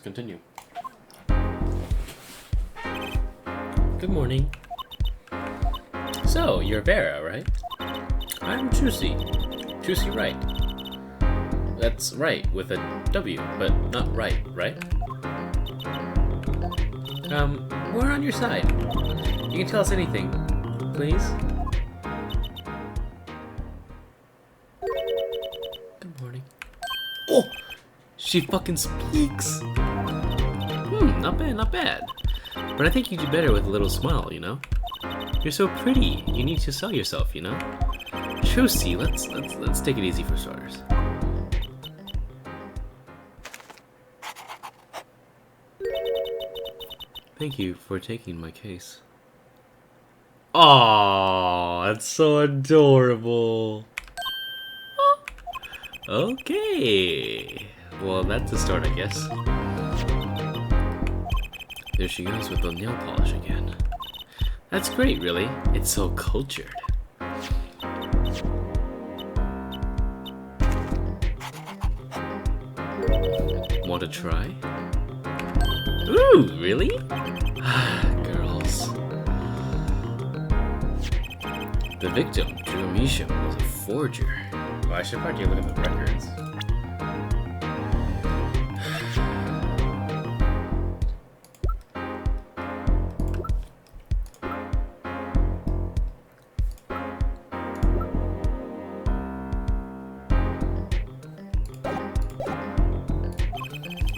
Continue. Good morning. So, you're Vera, right? I'm Chusi. Chusi Wright. That's right, with a W, but not right, right? We're on your side. You can tell us anything, please. Good morning. Oh! She fucking speaks! Not bad, not bad. But I think you do better with a little smile, you know? You're so pretty. You need to sell yourself, you know? Chusi, let's take it easy for starters. Thank you for taking my case. Aww, that's so adorable. Okay. Well, that's a start, I guess. There she goes with the nail polish again. That's great, really. It's so cultured. Want to try? Ooh, really? Girls. The victim, Drew Misham, was a forger. Well, I should probably look at the records.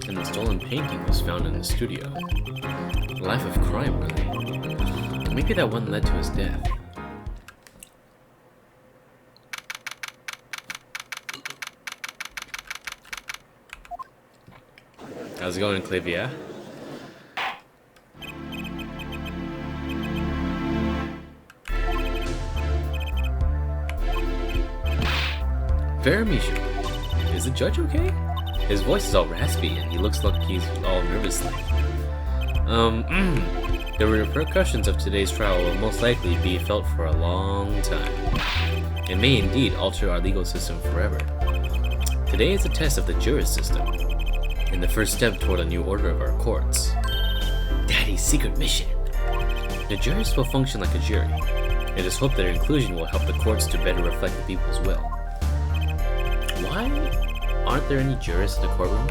And the stolen painting was found in the studio. Life of crime, really. Maybe that one led to his death. How's it going, Clivia? Veramisha, is the judge okay? His voice is all raspy and he looks like he's all nervous like. The repercussions of today's trial will most likely be felt for a long time. It may indeed alter our legal system forever. Today is a test of the jurist system, and the first step toward a new order of our courts. Daddy's secret mission. The jurists will function like a jury. It is hoped that their inclusion will help the courts to better reflect the people's will. Why aren't there any jurists in the courtroom?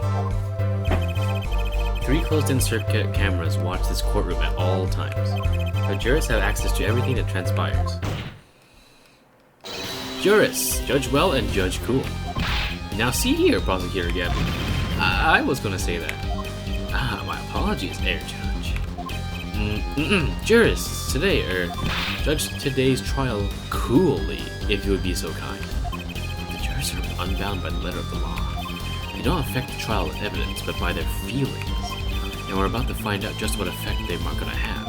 3 closed-in circuit cameras watch this courtroom at all times. The jurists have access to everything that transpires. Jurists, Judge Well and Judge Cool. Now see here, Prosecutor Gavin. I was gonna say that. My apologies, Air Judge. Jurists, judge today's trial coolly, if you would be so kind. The jurists are unbound by the letter of the law. They don't affect the trial evidence, but by their feelings. And we're about to find out just what effect they are gonna have.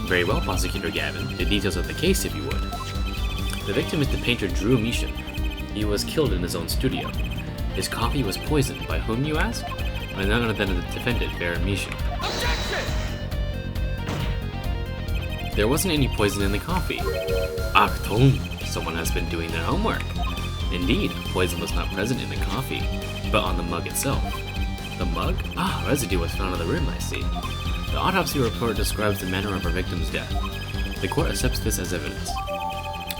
Very well, Prosecutor Gavin. The details of the case, if you would. The victim is the painter Drew Misham. He was killed in his own studio. His coffee was poisoned. By whom, you ask? By none other than the defendant, Baron Misham. There wasn't any poison in the coffee. Achtung! Someone has been doing their homework. Indeed, poison was not present in the coffee, but on the mug itself. The mug? Residue was found on the rim, I see. The autopsy report describes the manner of our victim's death. The court accepts this as evidence.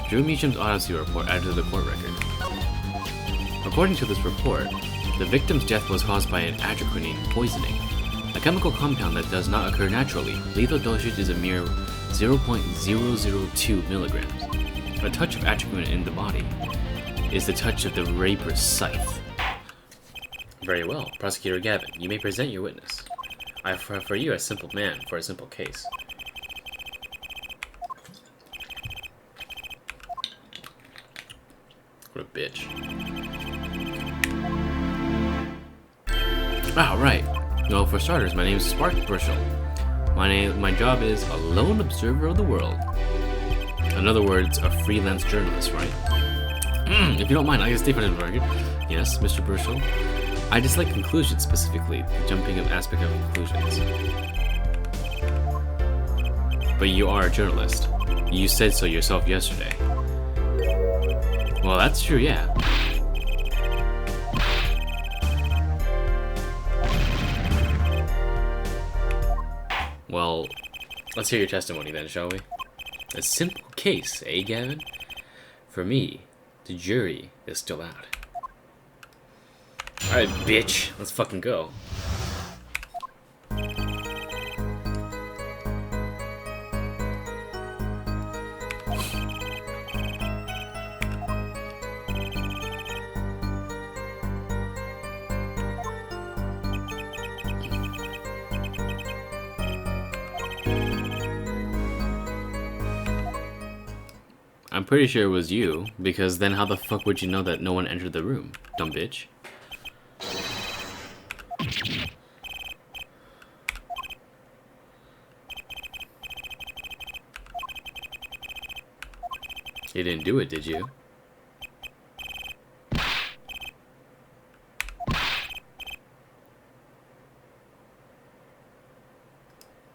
Drew Meacham's autopsy report added to the court record. According to this report, the victim's death was caused by an atroquinine poisoning, a chemical compound that does not occur naturally. Lethal dosage is a mere 0.002 milligrams. A touch of atroquinine in the body is the touch of the raper's scythe. Very well, Prosecutor Gavin, you may present your witness. I prefer you a simple man for a simple case. What a bitch. Right. Well, for starters, my name is Spark Burchell. My job is a lone observer of the world. In other words, a freelance journalist, right? If you don't mind, I can stay for the record. Yes, Mr. Burchell. I dislike conclusions specifically, the jumping of aspect of conclusions. But you are a journalist. You said so yourself yesterday. Well, that's true, yeah. Well, let's hear your testimony then, shall we? A simple case, eh, Gavin? For me, the jury is still out. Alright, bitch. Let's fucking go. I'm pretty sure it was you, because then how the fuck would you know that no one entered the room, dumb bitch? You didn't do it, did you?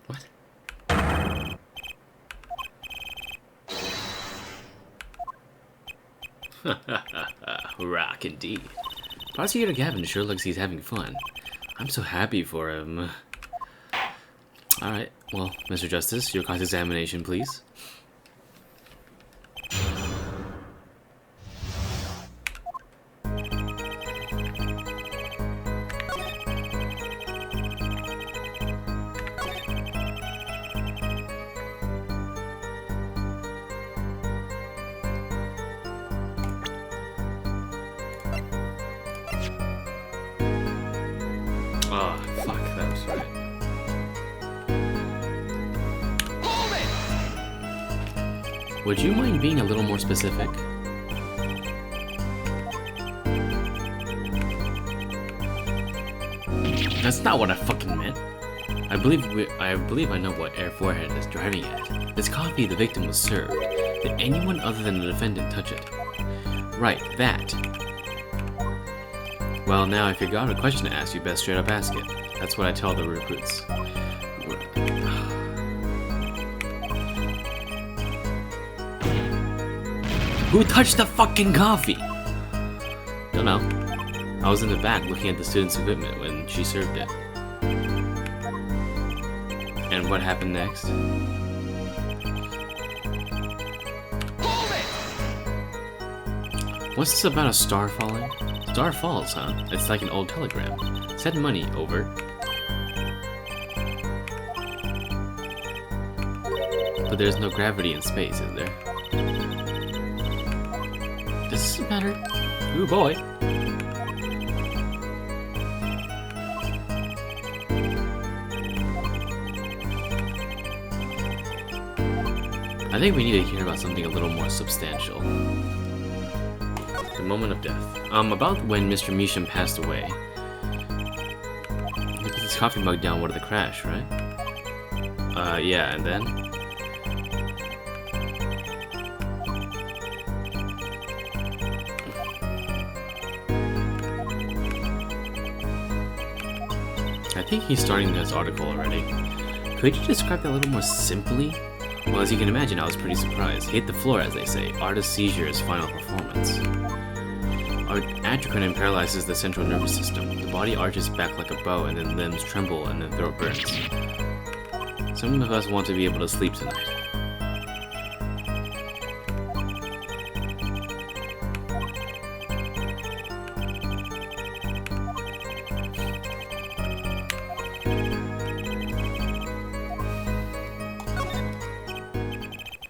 What? Rock indeed. Prosecutor Gavin sure looks he's having fun. I'm so happy for him. Alright, well, Mr. Justice, your cross-examination, please. Oh, fuck, that was right. Would you mind being a little more specific? That's not what I fucking meant. I believe I know what Air Forehead is driving at. This coffee the victim was served. Did anyone other than the defendant touch it? Right, that. Well, now if you got a question to ask, you best straight up ask it. That's what I tell the recruits. Who touched the fucking coffee? Don't know. I was in the back looking at the student's equipment when she served it. And what happened next? What's this about a star falling? Star falls, huh? It's like an old telegram. Send money, over. But there's no gravity in space, is there? Does this matter? Ooh, boy. I think we need to hear about something a little more substantial. The moment of death. About when Mr. Measham passed away. He put this coffee mug down with the crash, right? Yeah, and then? I think he's starting this article already. Could you describe that a little more simply? Well, as you can imagine, I was pretty surprised. Hit the floor, as they say. Artist seizure is final performance. Adrenaline paralyzes the central nervous system. The body arches back like a bow, and then limbs tremble, and then throat burns. Some of us want to be able to sleep tonight.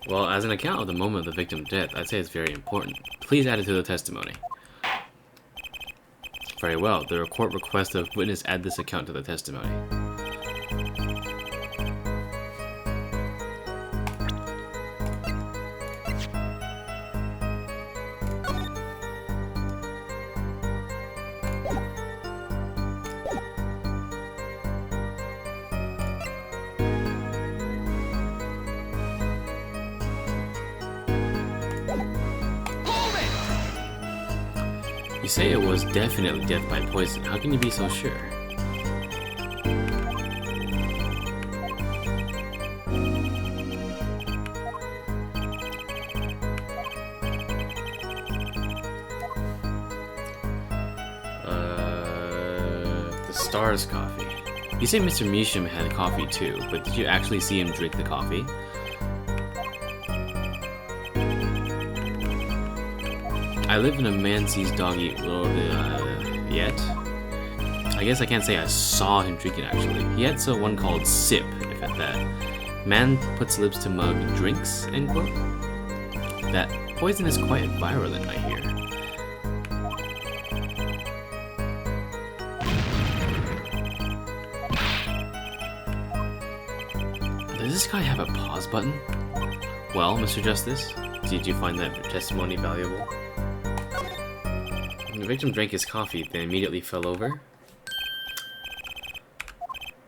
Well, as an account of the moment of the victim's death, I'd say it's very important. Please add it to the testimony. Very well. The court requests the witness add this account to the testimony. You say it was definitely death by poison. How can you be so sure? The Stars coffee. You say Mr. Measham had coffee too, but did you actually see him drink the coffee? I live in a man sees dog eat world yet. I guess I can't say I saw him drink it actually. He had one called sip, if at that. Man puts lips to mug, drinks, end quote. That poison is quite virulent, I hear. Does this guy have a pause button? Well, Mr. Justice, did you find that testimony valuable? The victim drank his coffee, then immediately fell over.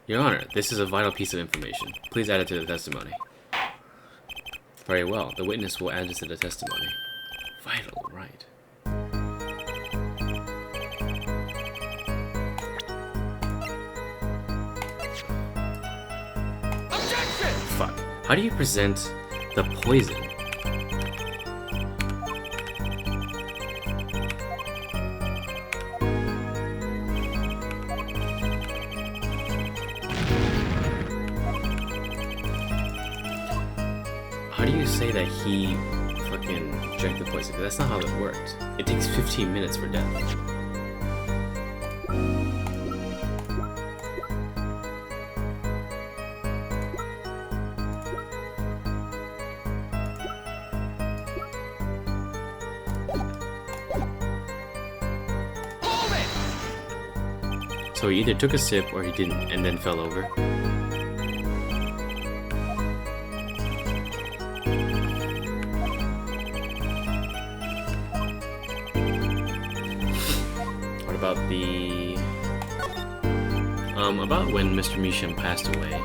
Your Honor, this is a vital piece of information. Please add it to the testimony. Very well, the witness will add this to the testimony. Vital, right. Objection! Fuck. How do you present the poison? How do you say that he fucking drank the poison? Because that's not how it worked. It takes 15 minutes for death. Hold it! So he either took a sip or he didn't, and then fell over. About the about when Mr. Measham passed away.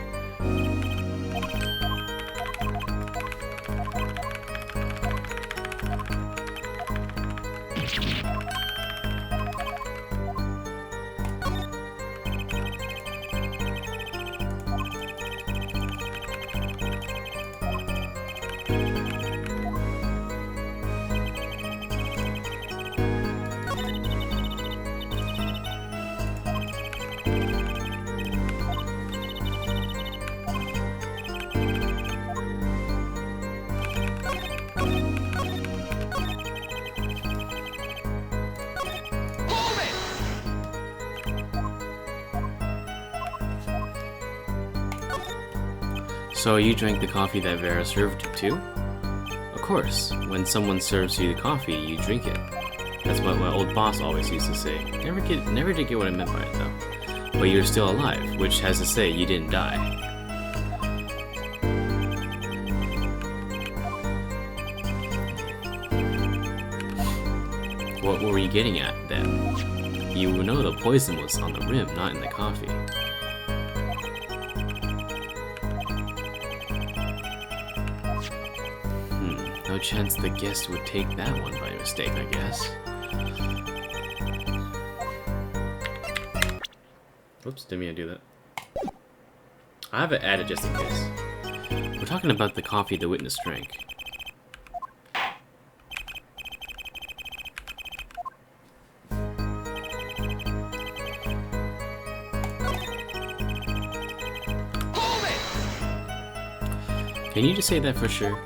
So you drank the coffee that Vera served you too? Of course, when someone serves you the coffee, you drink it. That's what my old boss always used to say. Never did get what I meant by it though. But you're still alive, which has to say you didn't die. What were you getting at then? You know the poison was on the rim, not in the coffee. No chance the guest would take that one by mistake, I guess. Oops, didn't mean to do that. I have it added just in case. We're talking about the coffee the witness drank. Hold it! Can you just say that for sure?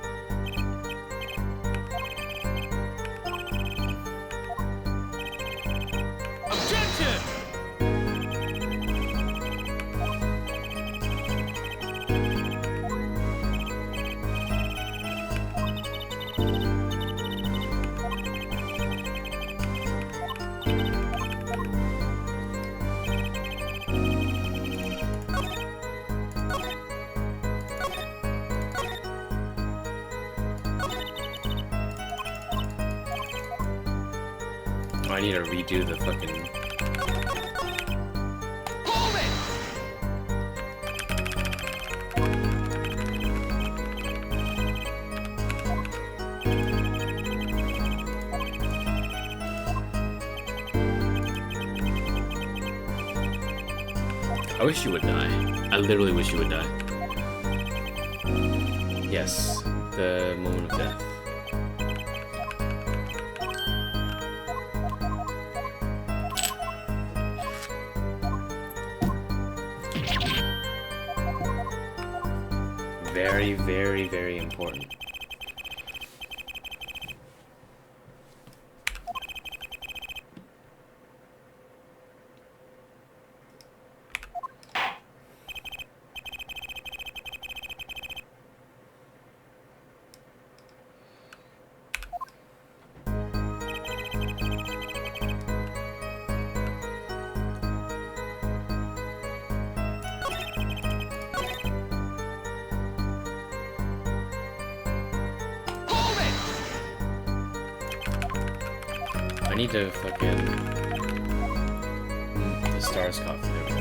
I need to redo the fucking... Hold I wish you would die. I literally wish you would die. Yes, the moment of death. very, very, very important. Hold it! I need to fucking... the stars coffee, there we go.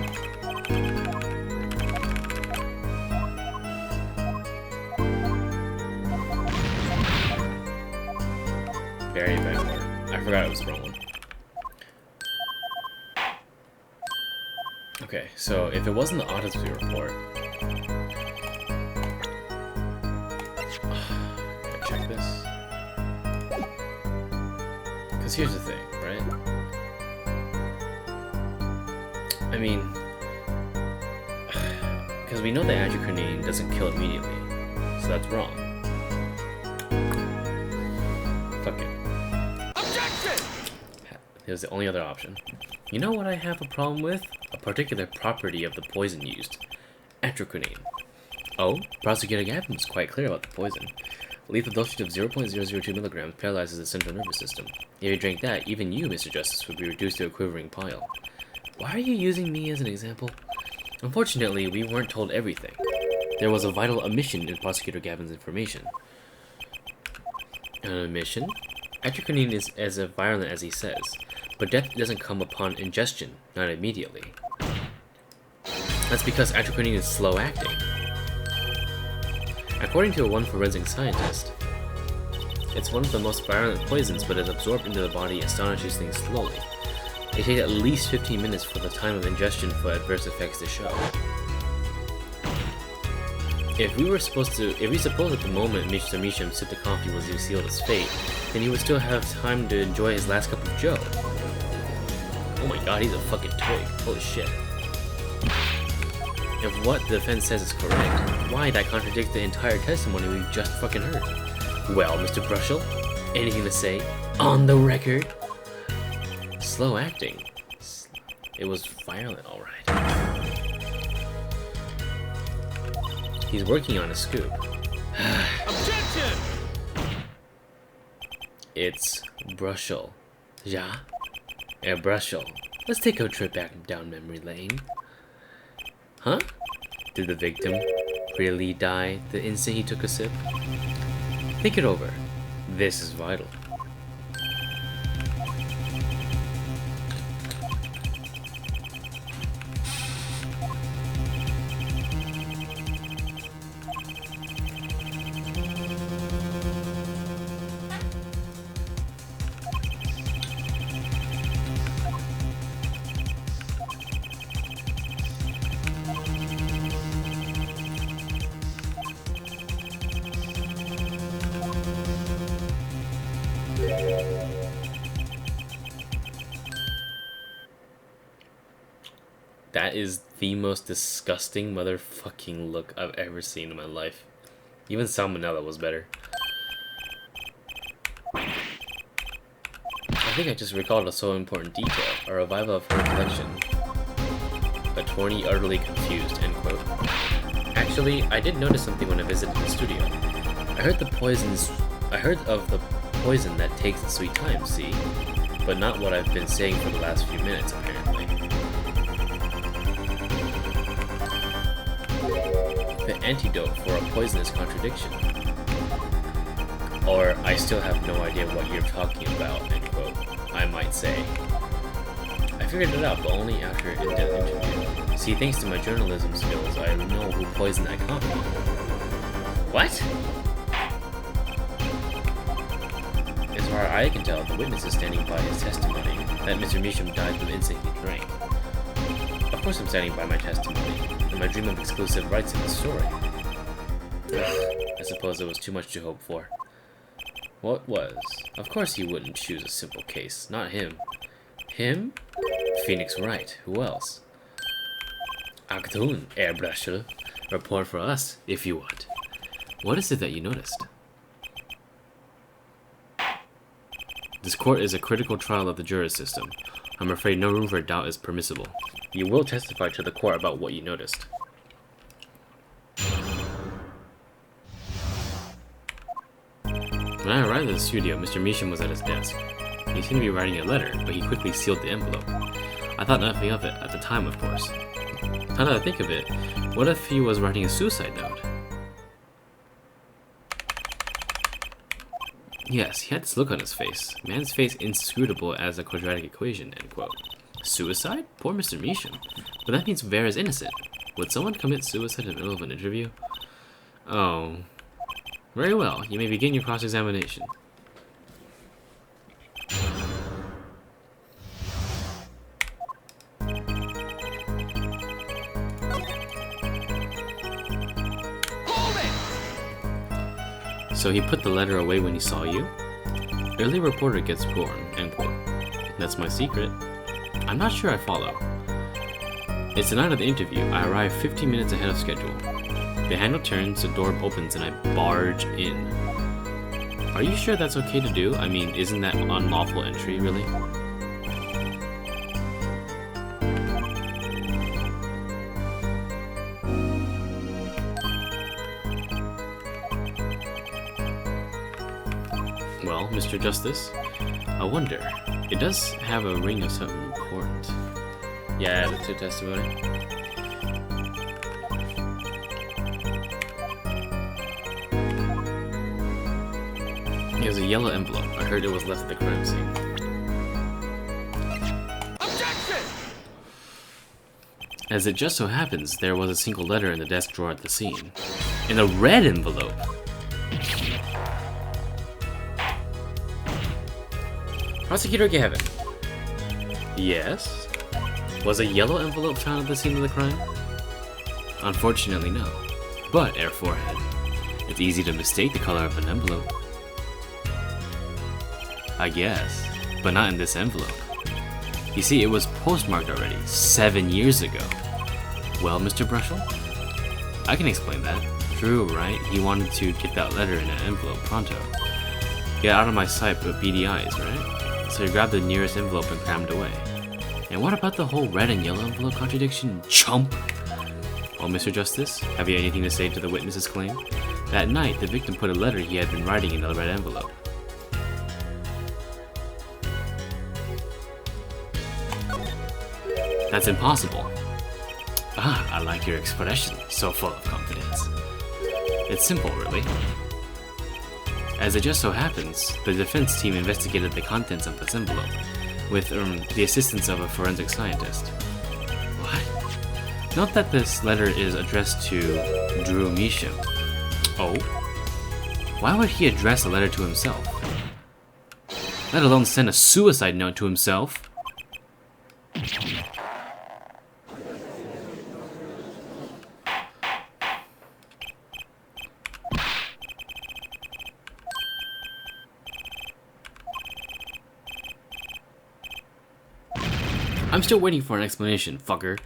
Very backward. I forgot it was the wrong one. Okay, so if it wasn't the autopsy report... Gotta check this. Because here's the thing, right? I mean... Because we know that adrenochrome doesn't kill immediately. So that's wrong. Fuck it. Objection! Here's the only other option. You know what I have a problem with? A particular property of the poison used. Adrenochrome. Oh, Prosecutor Gavin was quite clear about the poison. Lethal dosage of 0.002 milligrams paralyzes the central nervous system. If you drank that, even you, Mr. Justice, would be reduced to a quivering pile. Why are you using me as an example? Unfortunately, we weren't told everything. There was a vital omission in Prosecutor Gavin's information. An omission? Adrenochrome is as violent as he says, but death doesn't come upon ingestion, not immediately. That's because adrenochrome is slow-acting. According to one forensic scientist, it's one of the most violent poisons, but is absorbed into the body astonishingly slowly. It takes at least 15 minutes for the time of ingestion for adverse effects to show. If we suppose at the moment Mr. Measham sipped the coffee was sealed his fate, then he would still have time to enjoy his last cup of joe. Oh my god, he's a fucking twig. Holy shit. If what the defense says is correct, why that contradicts the entire testimony we've just fucking heard? Well, Mr. Brushel, anything to say? On the record? Slow acting. It was violent, alright. He's working on a scoop. Objection! It's Brushel. Ja? Brushel. Let's take a trip back down memory lane. Huh? Did the victim really die the instant he took a sip? Think it over. This is vital. That is the most disgusting motherfucking look I've ever seen in my life. Even Salmonella was better. I think I just recalled a so important detail, a revival of her collection. Attorney utterly confused, end quote. Actually, I did notice something when I visited the studio. I heard of the poison that takes the sweet time, see? But not what I've been saying for the last few minutes, apparently. The antidote for a poisonous contradiction. Or, I still have no idea what you're talking about, end quote, I might say. I figured it out, but only after an in-depth interview. See, thanks to my journalism skills, I know who poisoned that coffee. What? As far as I can tell, the witness is standing by his testimony that Mr. Measham died the instant he drank. Of course I'm standing by my testimony, and my dream of exclusive rights in the story. I suppose it was too much to hope for. What was? Of course he wouldn't choose a simple case, not him. Him? Phoenix Wright, who else? Achtung, Airbrusher. Report for us, if you want. What is it that you noticed? This court is a critical trial of the jury system. I'm afraid no room for doubt is permissible. You will testify to the court about what you noticed. When I arrived at the studio, Mr. Measham was at his desk. He seemed to be writing a letter, but he quickly sealed the envelope. I thought nothing of it at the time, of course. Now that I think of it, what if he was writing a suicide note? Yes, he had this look on his face. Man's face inscrutable as a quadratic equation, end quote. Suicide? Poor Mr. Measham. But that means Vera is innocent. Would someone commit suicide in the middle of an interview? Oh. Very well, you may begin your cross-examination. So he put the letter away when he saw you? Early reporter gets born, end quote. That's my secret. I'm not sure I follow. It's the night of the interview. I arrive 15 minutes ahead of schedule. The handle turns, the door opens, and I barge in. Are you sure that's okay to do? I mean, isn't that unlawful entry, really? Well, Mr. Justice, I wonder. It does have a ring of something important. Yeah, that's your testimony. Here's a yellow envelope. I heard it was left at the crime scene. Objection! As it just so happens, there was a single letter in the desk drawer at the scene. In a red envelope! Prosecutor Gavin. Yes? Was a yellow envelope found at the scene of the crime? Unfortunately, no. But, Air Forehead, it's easy to mistake the color of an envelope. I guess, but not in this envelope. You see, it was postmarked already, 7 years ago. Well, Mr. Brushel? I can explain that. True, right? He wanted to get that letter in an envelope pronto. Get out of my sight with beady eyes, right? So he grabbed the nearest envelope and crammed away. And what about the whole red and yellow envelope contradiction, chump? Well, Mr. Justice, have you anything to say to the witness's claim? That night, the victim put a letter he had been writing in the red envelope. That's impossible. Ah, I like your expression, so full of confidence. It's simple, really. As it just so happens, the defense team investigated the contents of this envelope, with the assistance of a forensic scientist. What? Note that this letter is addressed to Drew Measham. Oh? Why would he address a letter to himself? Let alone send a suicide note to himself? I'm still waiting for an explanation, fucker.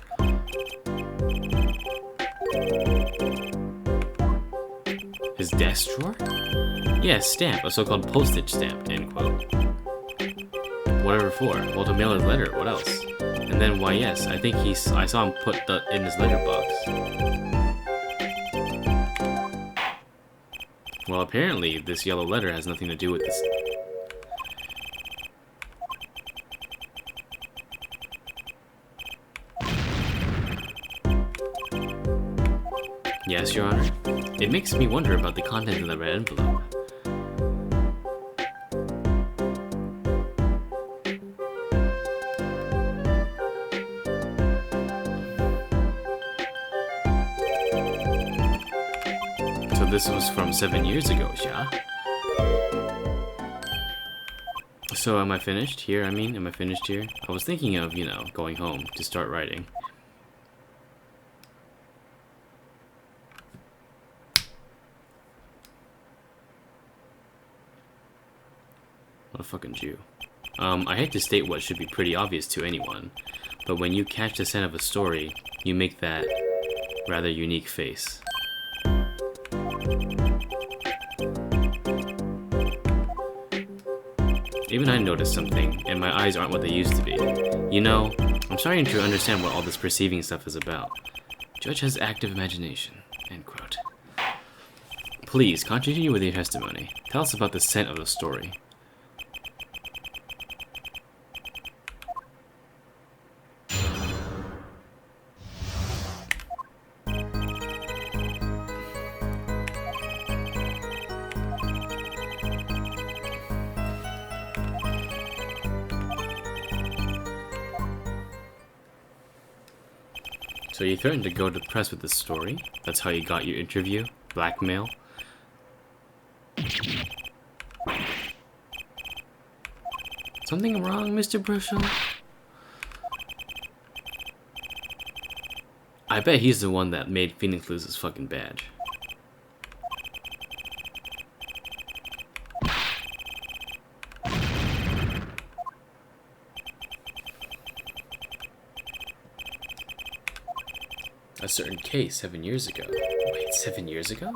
His desk drawer? Yes, stamp, a so-called postage stamp, end quote. Whatever for? Well, to mail his letter, what else? And then, why yes, I think I saw him put that in his letterbox. Well, apparently, this yellow letter has nothing to do with this. Yes, Your Honor. It makes me wonder about the content of the red envelope. So this was from 7 years ago, yeah? So am I finished here? Am I finished here? I was thinking of, going home to start writing. What a fucking Jew. I hate to state what should be pretty obvious to anyone, but when you catch the scent of a story, you make that rather unique face. Even I noticed something, and my eyes aren't what they used to be. You know, I'm starting to understand what all this perceiving stuff is about. Judge has active imagination. End quote. Please, continue with your testimony. Tell us about the scent of the story. So you threatened to go to the press with this story? That's how you got your interview? Blackmail? Something wrong, Mr. Bruschel? I bet he's the one that made Phoenix lose his fucking badge. A certain case 7 years ago. Wait, 7 years ago?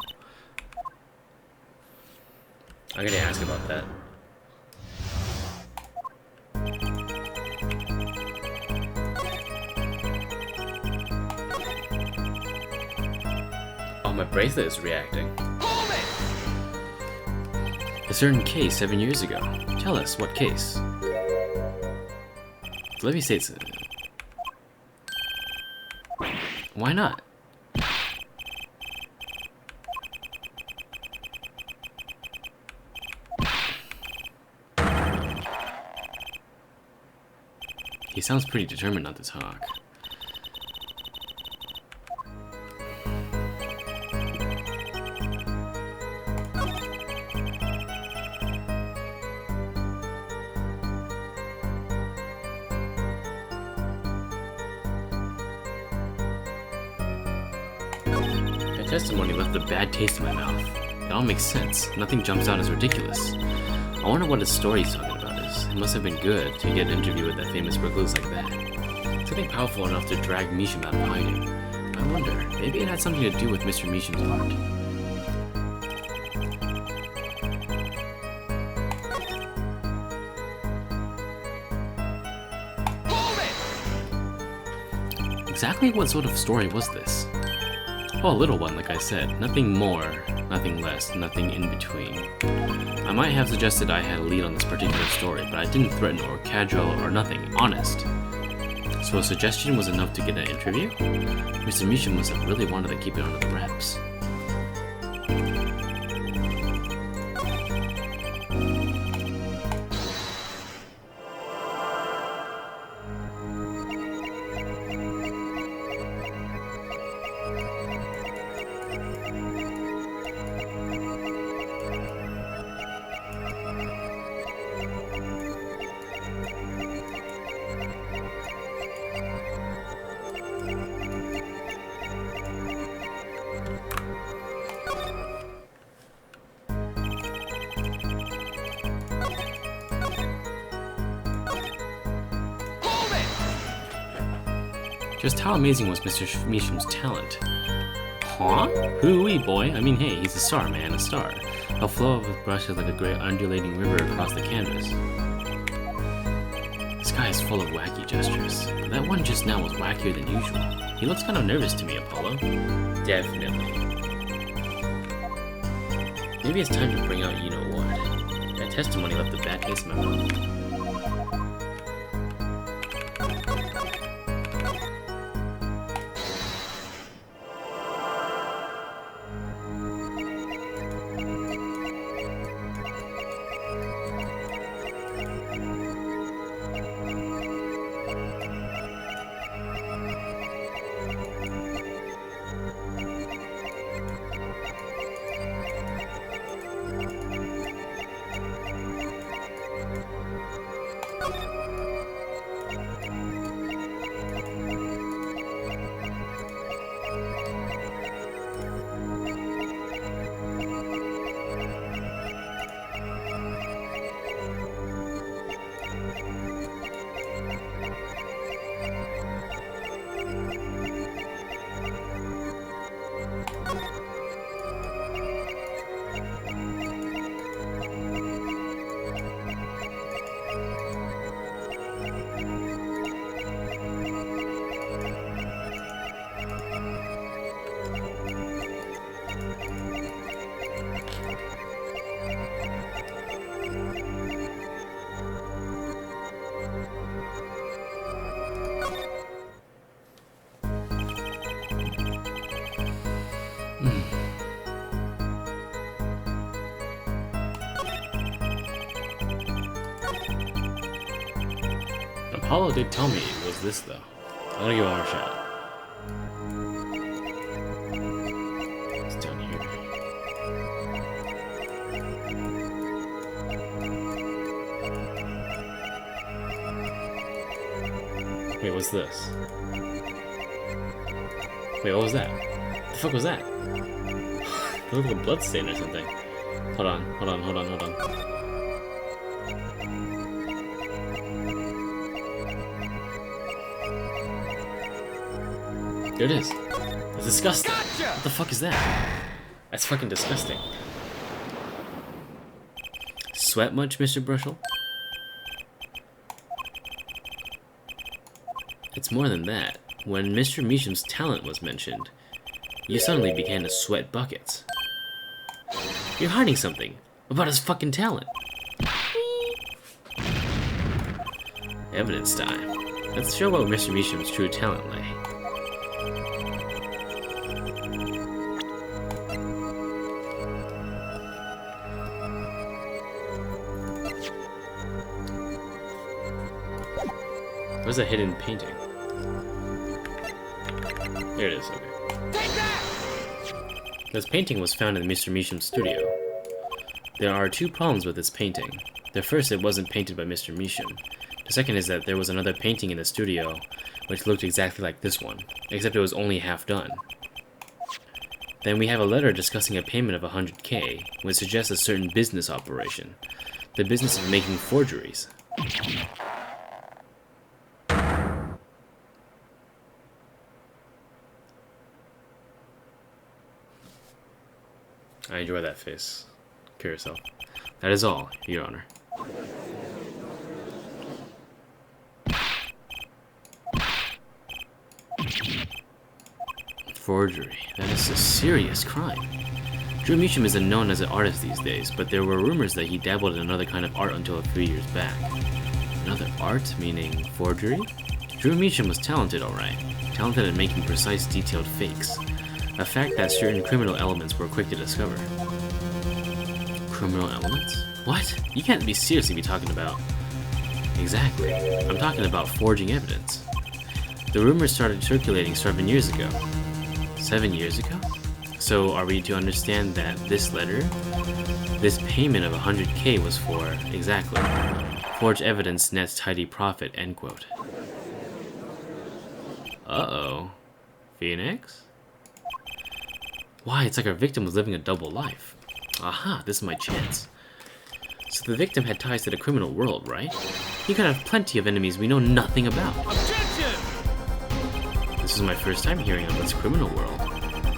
I'm gonna ask about that. Oh, my bracelet is reacting. Hold it! A certain case 7 years ago. Tell us, what case? Let me say it's... Why not? He sounds pretty determined not to talk. Testimony left a bad taste in my mouth. It all makes sense. Nothing jumps out as ridiculous. I wonder what his story he's talking about is. It must have been good to get an interview with that famous recluse like that. Something powerful enough to drag Misham out of hiding. I wonder, maybe it had something to do with Mr. Misham's heart. Hold it! Exactly what sort of story was this? Well, a little one, like I said. Nothing more, nothing less, nothing in between. I might have suggested I had a lead on this particular story, but I didn't threaten or cajole or nothing, honest. So a suggestion was enough to get an interview? Mr. Misham must have really wanted to keep it under the wraps. Just how amazing was Mr. Misham's talent? Huh? Hoo-wee, boy. I mean, hey, he's a star, man, a star. A flow of his brushes like a great undulating river across the canvas. This guy is full of wacky gestures. But that one just now was wackier than usual. He looks kind of nervous to me, Apollo. Definitely. Maybe it's time to bring out you-know-what. That testimony left a bad taste in my mouth. Apollo did tell me it was this though. I'm gonna give it one more shot. It's down here. Wait, what's this? Wait, what was that? What the fuck was that? It looked like a bloodstain or something. Hold on. There it is. It's disgusting. Gotcha! What the fuck is that? That's fucking disgusting. Sweat much, Mr. Brushel? It's more than that. When Mr. Meacham's talent was mentioned, you suddenly began to sweat buckets. You're hiding something about his fucking talent. Evidence time. Let's show what Mr. Meacham's true talent lay. Where's that hidden painting? There it is, okay. Take that! This painting was found in Mr. Meacham's studio. There are two problems with this painting. The first, it wasn't painted by Mr. Meacham. The second is that there was another painting in the studio which looked exactly like this one, except it was only half done. Then we have a letter discussing a payment of 100K, which suggests a certain business operation. The business of making forgeries. I enjoy that face. Kill yourself. That is all, Your Honor. Forgery. That is a serious crime. Drew Meacham isn't known as an artist these days, but there were rumors that he dabbled in another kind of art until a few years back. Another art? Meaning forgery? Drew Meacham was talented, alright. Talented at making precise, detailed fakes. A fact that certain criminal elements were quick to discover. Criminal elements? What? You can't seriously be talking about... Exactly. I'm talking about forging evidence. The rumors started circulating 7 years ago. 7 years ago? So are we to understand that this letter, this payment of 100K was for, exactly, forged evidence nets tidy profit, end quote. Uh-oh. Phoenix? Why, it's like our victim was living a double life. Aha, this is my chance. So the victim had ties to the criminal world, right? He could have plenty of enemies we know nothing about. Objection! This is my first time hearing of this criminal world.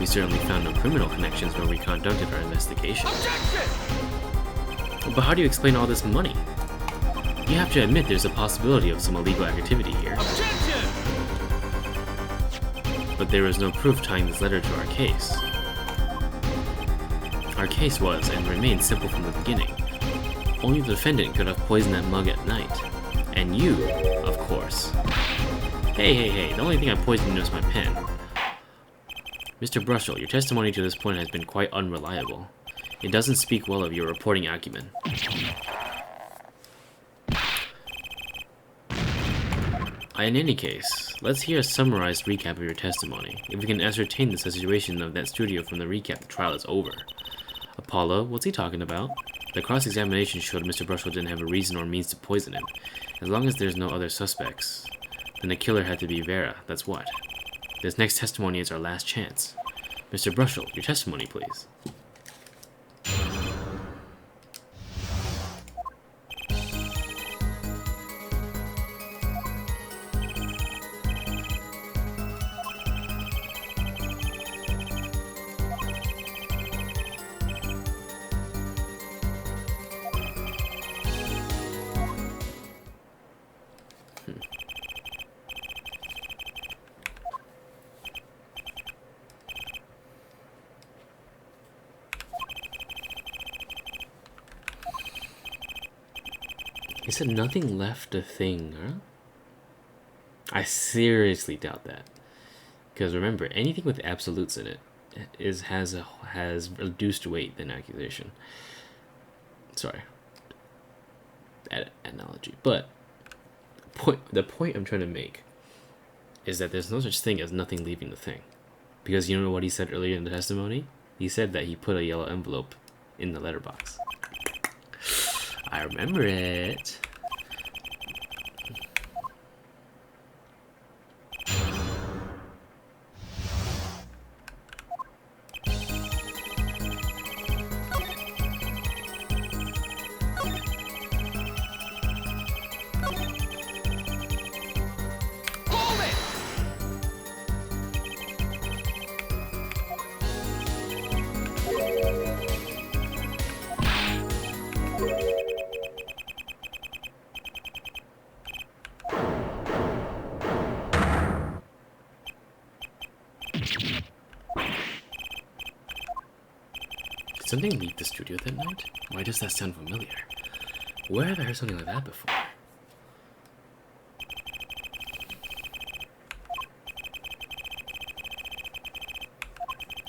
We certainly found no criminal connections when we conducted our investigation. Objection! But how do you explain all this money? You have to admit there's a possibility of some illegal activity here. Objection! But there is no proof tying this letter to our case. Our case was, and remains, simple from the beginning. Only the defendant could have poisoned that mug at night. And you, of course. Hey, the only thing I poisoned was my pen. Mr. Brushel, your testimony to this point has been quite unreliable. It doesn't speak well of your reporting acumen. In any case, let's hear a summarized recap of your testimony. If we can ascertain the situation of that studio from the recap, the trial is over. Apollo, what's he talking about? The cross-examination showed Mr. Brushel didn't have a reason or means to poison him. As long as there's no other suspects, then the killer had to be Vera, that's what. This next testimony is our last chance. Mr. Brushel, your testimony, please. He said nothing left a thing, huh? I seriously doubt that. Because remember, anything with absolutes in it has reduced weight than accusation. Sorry. That analogy. But point I'm trying to make is that there's no such thing as nothing leaving the thing. Because you know what he said earlier in the testimony? He said that he put a yellow envelope in the letterbox. I remember it. Hold it! Did something leave the studio that night? Why does that sound familiar? Where have I heard something like that before?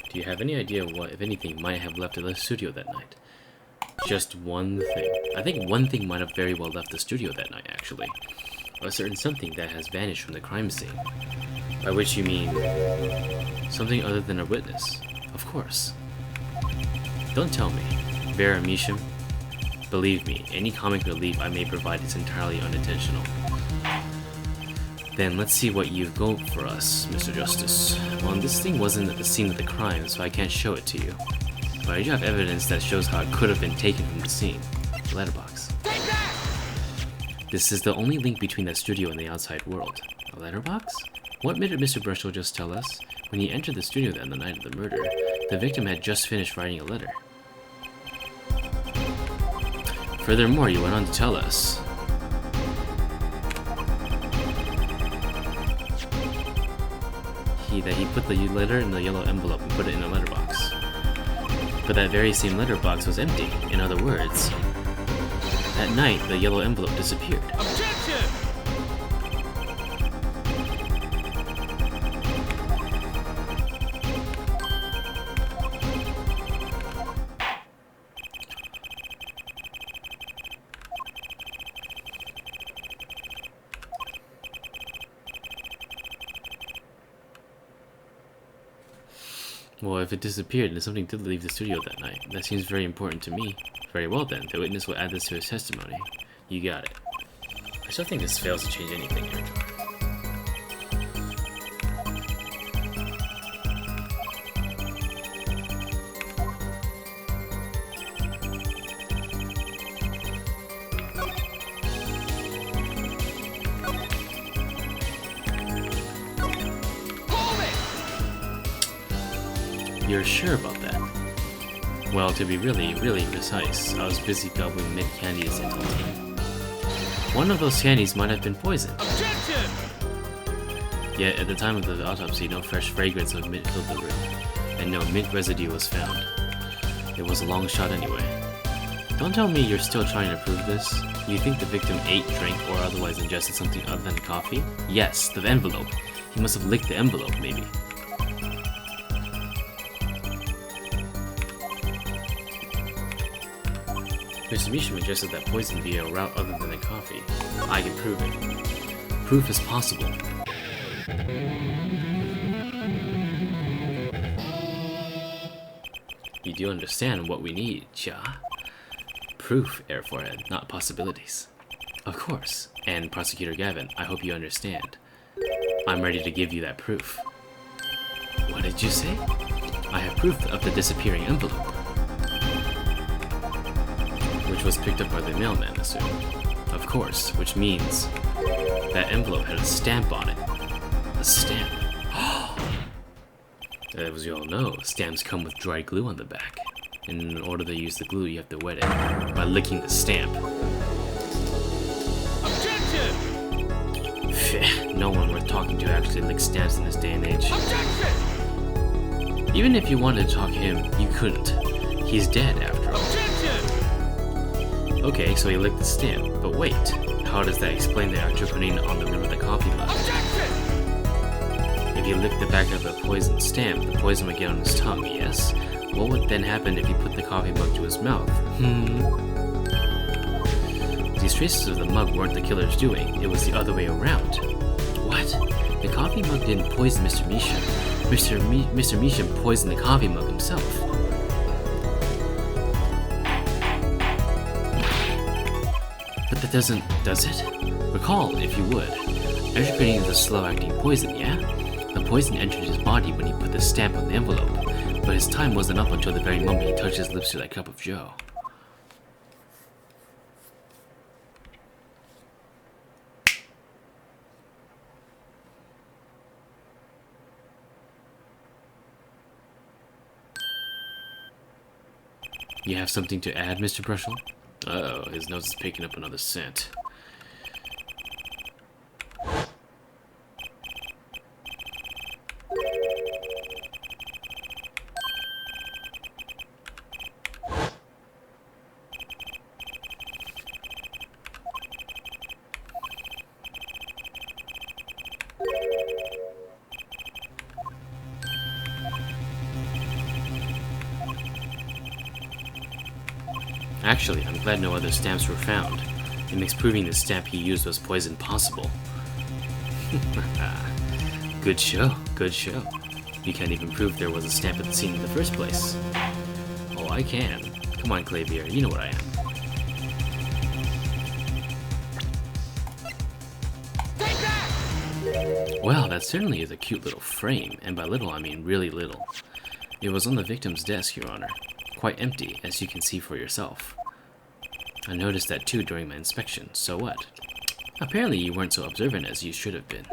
Do you have any idea what, if anything, might have left the studio that night? Just one thing. I think one thing might have very well left the studio that night, actually. A certain something that has vanished from the crime scene. By which you mean... something other than a witness. Of course. Don't tell me. Vera Misham. Believe me, any comic relief I may provide is entirely unintentional. Then let's see what you've got for us, Mr. Justice. Well, this thing wasn't at the scene of the crime, so I can't show it to you. But I do have evidence that shows how it could have been taken from the scene. The letterbox. Take that! This is the only link between that studio and the outside world. A letterbox? What did Mr. Burchell just tell us? When he entered the studio on the night of the murder, the victim had just finished writing a letter. Furthermore, you went on to tell us that he put the letter in the yellow envelope and put it in a letterbox. But that very same letterbox was empty. In other words, that night the yellow envelope disappeared. Objection! Well, if it disappeared and something did leave the studio that night, that seems very important to me. Very well then, the witness will add this to his testimony. You got it. I still think this fails to change anything here. You're sure about that? Well, to be really precise, I was busy gobbling mint candies until 10. One of those candies might have been poisoned. Objection! Yet, at the time of the autopsy, no fresh fragrance of mint filled the room, and no mint residue was found. It was a long shot anyway. Don't tell me you're still trying to prove this. You think the victim ate, drank, or otherwise ingested something other than coffee? Yes, the envelope. He must have licked the envelope, maybe. Mr. Misham ingested that poison via a route other than the coffee. I can prove it. Proof is possible. You do understand what we need, Chia? Proof, Air Forehead, not possibilities. Of course. And Prosecutor Gavin, I hope you understand. I'm ready to give you that proof. What did you say? I have proof of the disappearing envelope. Which was picked up by the mailman, I assume. Of course, which means that envelope had a stamp on it. A stamp. As you all know, stamps come with dry glue on the back. And in order to use the glue, you have to wet it by licking the stamp. Objection! No one worth talking to actually licks stamps in this day and age. Objection! Even if you wanted to talk to him, you couldn't. He's dead, after all. Objection! Okay, so he licked the stamp, but wait, how does that explain the actual putting on the rim of the coffee mug? Objection! If you licked the back of the poisoned stamp, the poison would get on his tongue, yes? What would then happen if you put the coffee mug to his mouth? These traces of the mug weren't the killer's doing. It was the other way around. What? The coffee mug didn't poison Mr. Measham. Mr. Measham poisoned the coffee mug himself. But that doesn't, does it? Recall, if you would. Electrocuting is a slow-acting poison, yeah? The poison entered his body when he put the stamp on the envelope, but his time wasn't up until the very moment he touched his lips to that cup of joe. You have something to add, Mr. Brushel? Uh-oh, his nose is picking up another scent. Actually, I'm glad no other stamps were found. It makes proving the stamp he used was poison possible. Good show, good show. You can't even prove there was a stamp at the scene in the first place. Oh, I can. Come on, Claybeer, you know what I am. Take that! Well, that certainly is a cute little frame, and by little I mean really little. It was on the victim's desk, Your Honor. Quite empty, as you can see for yourself. I noticed that too during my inspection, so what? Apparently you weren't so observant as you should have been.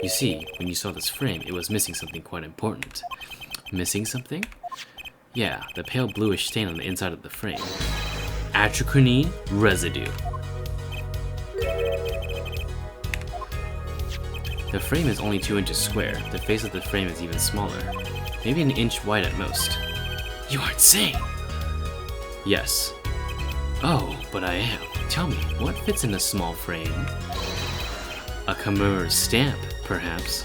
You see, when you saw this frame, it was missing something quite important. Missing something? Yeah, the pale bluish stain on the inside of the frame. Atropine residue. The frame is only 2 inches square. The face of the frame is even smaller. Maybe an inch wide at most. You aren't saying! Yes. Oh, but I am. Tell me, what fits in a small frame? A commemorative stamp, perhaps.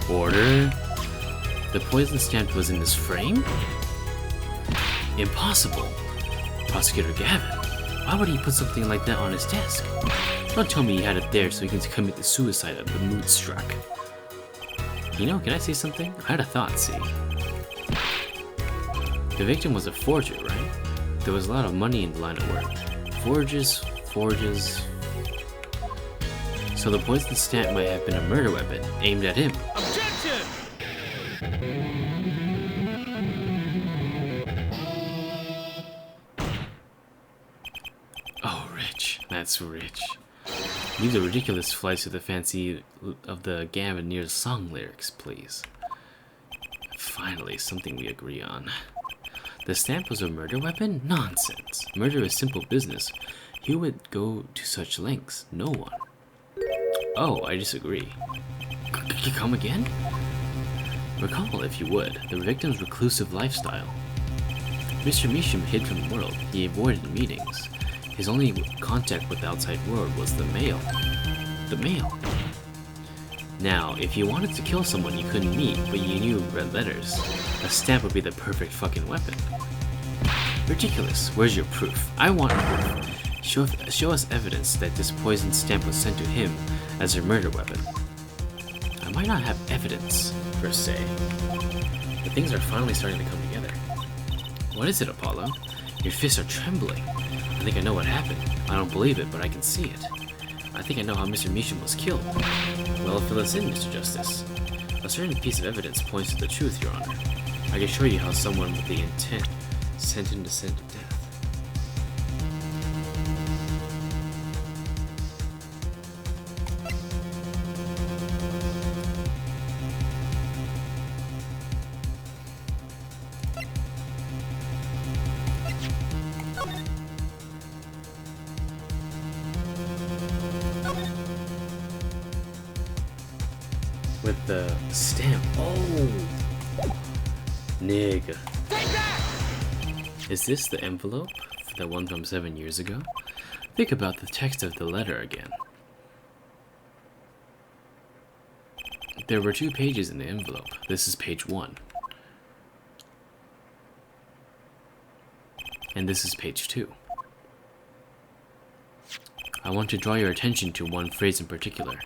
Order? The poison stamp was in this frame? Impossible. Prosecutor Gavin, why would he put something like that on his desk? Don't tell me he had it there so he can commit the suicide of the mood struck. You know, can I say something? I had a thought, see. The victim was a forger, right? There was a lot of money in the line of work. Forges. So the poison stamp might have been a murder weapon aimed at him. Objection! Oh, rich. That's rich. Leave the ridiculous flights to the fancy of the Gavin near song lyrics, please. Finally, something we agree on. The stamp was a murder weapon? Nonsense. Murder is simple business. Who would go to such lengths? No one. Oh, I disagree. Come again? Recall, if you would, the victim's reclusive lifestyle. Mr. Measham hid from the world. He avoided meetings. His only contact with the outside world was the mail. The mail. Now, if you wanted to kill someone you couldn't meet, but you knew red letters, a stamp would be the perfect fucking weapon. Ridiculous. Where's your proof? I want proof. Show us evidence that this poison stamp was sent to him as a murder weapon. I might not have evidence, per se, but things are finally starting to come together. What is it, Apollo? Your fists are trembling. I think I know what happened. I don't believe it, but I can see it. I think I know how Mr. Measham was killed. Well, fill us in, Mr. Justice. A certain piece of evidence points to the truth, Your Honor. I can show you how someone with the intent sent him to send to death. With the stamp. Oh! Nigga. Take that! Is this the envelope? The one from 7 years ago? Think about the text of the letter again. There were 2 pages in the envelope. This is page 1. And this is page 2. I want to draw your attention to one phrase in particular.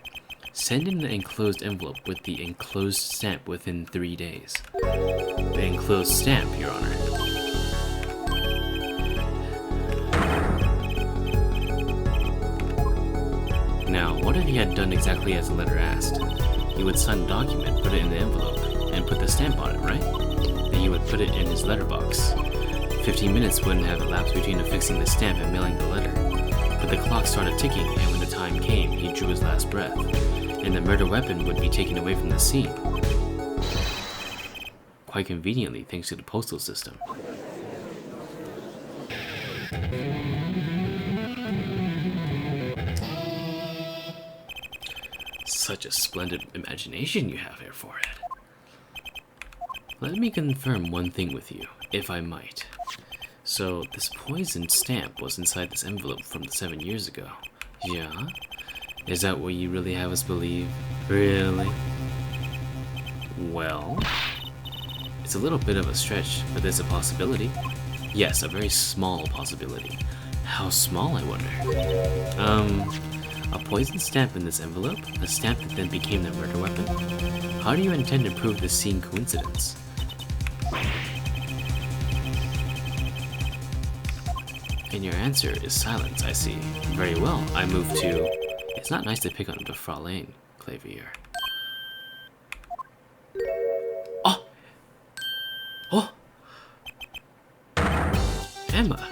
Send in the enclosed envelope with the enclosed stamp within 3 days. The enclosed stamp, Your Honor. Now, what if he had done exactly as the letter asked? He would sign the document, put it in the envelope, and put the stamp on it, right? Then he would put it in his letterbox. 15 minutes wouldn't have elapsed between affixing the stamp and mailing the letter. But the clock started ticking, and when the time came, he drew his last breath, and the murder weapon would be taken away from the scene. Quite conveniently, thanks to the postal system. Such a splendid imagination you have here, Forehead. Let me confirm one thing with you, if I might. So, this poisoned stamp was inside this envelope from 7 years ago. Yeah? Is that what you really have us believe? Really? Well, it's a little bit of a stretch, but there's a possibility. Yes, a very small possibility. How small, I wonder? A poison stamp in this envelope? A stamp that then became the murder weapon? How do you intend to prove this scene coincidence? And your answer is silence, I see. Very well, I move to... It's not nice to pick on the Fraulein, Clavier. Oh! Oh! Emma!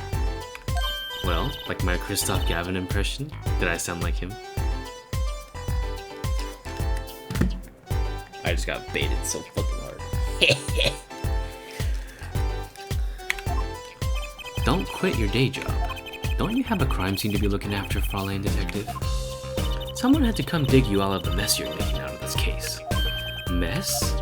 Well, like my Christoph Gavin impression? Did I sound like him? I just got baited so fucking hard. Don't quit your day job. Don't you have a crime scene to be looking after, Fraulein Detective? Someone had to come dig you out of the mess you're making out of this case. Mess?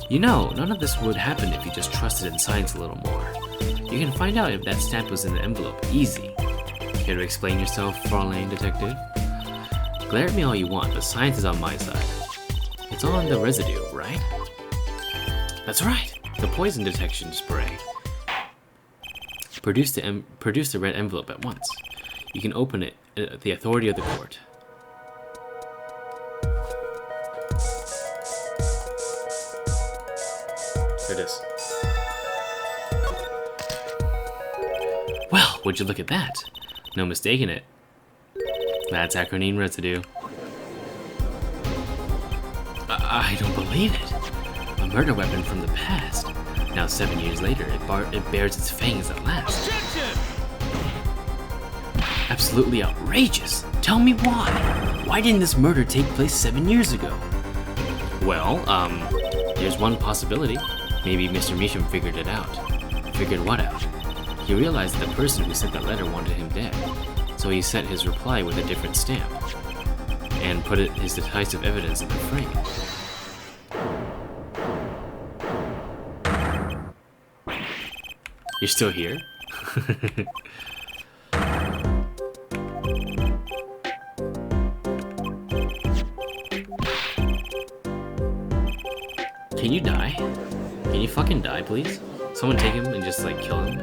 You know, none of this would happen if you just trusted in science a little more. You can find out if that stamp was in the envelope easy. Care to explain yourself, Fraulein Detective? Glare at me all you want, but science is on my side. It's all in the residue, right? That's right, the poison detection spray. Produce the red envelope at once. You can open it at the authority of the court. Here it is. Well, would you look at that? No mistaking it. That's acronine residue. I don't believe it. A murder weapon from the past. Now 7 years later, it bears its fangs at last. Objection! Absolutely outrageous. Tell me why. Why didn't this murder take place 7 years ago? Well, there's one possibility. Maybe Mr. Measham figured it out. Figured what out? He realized that the person who sent that letter wanted him dead. So he sent his reply with a different stamp. And put his decisive evidence in the frame. You're still here? Can you die? Can you fucking die, please? Someone take him and just, like, kill him.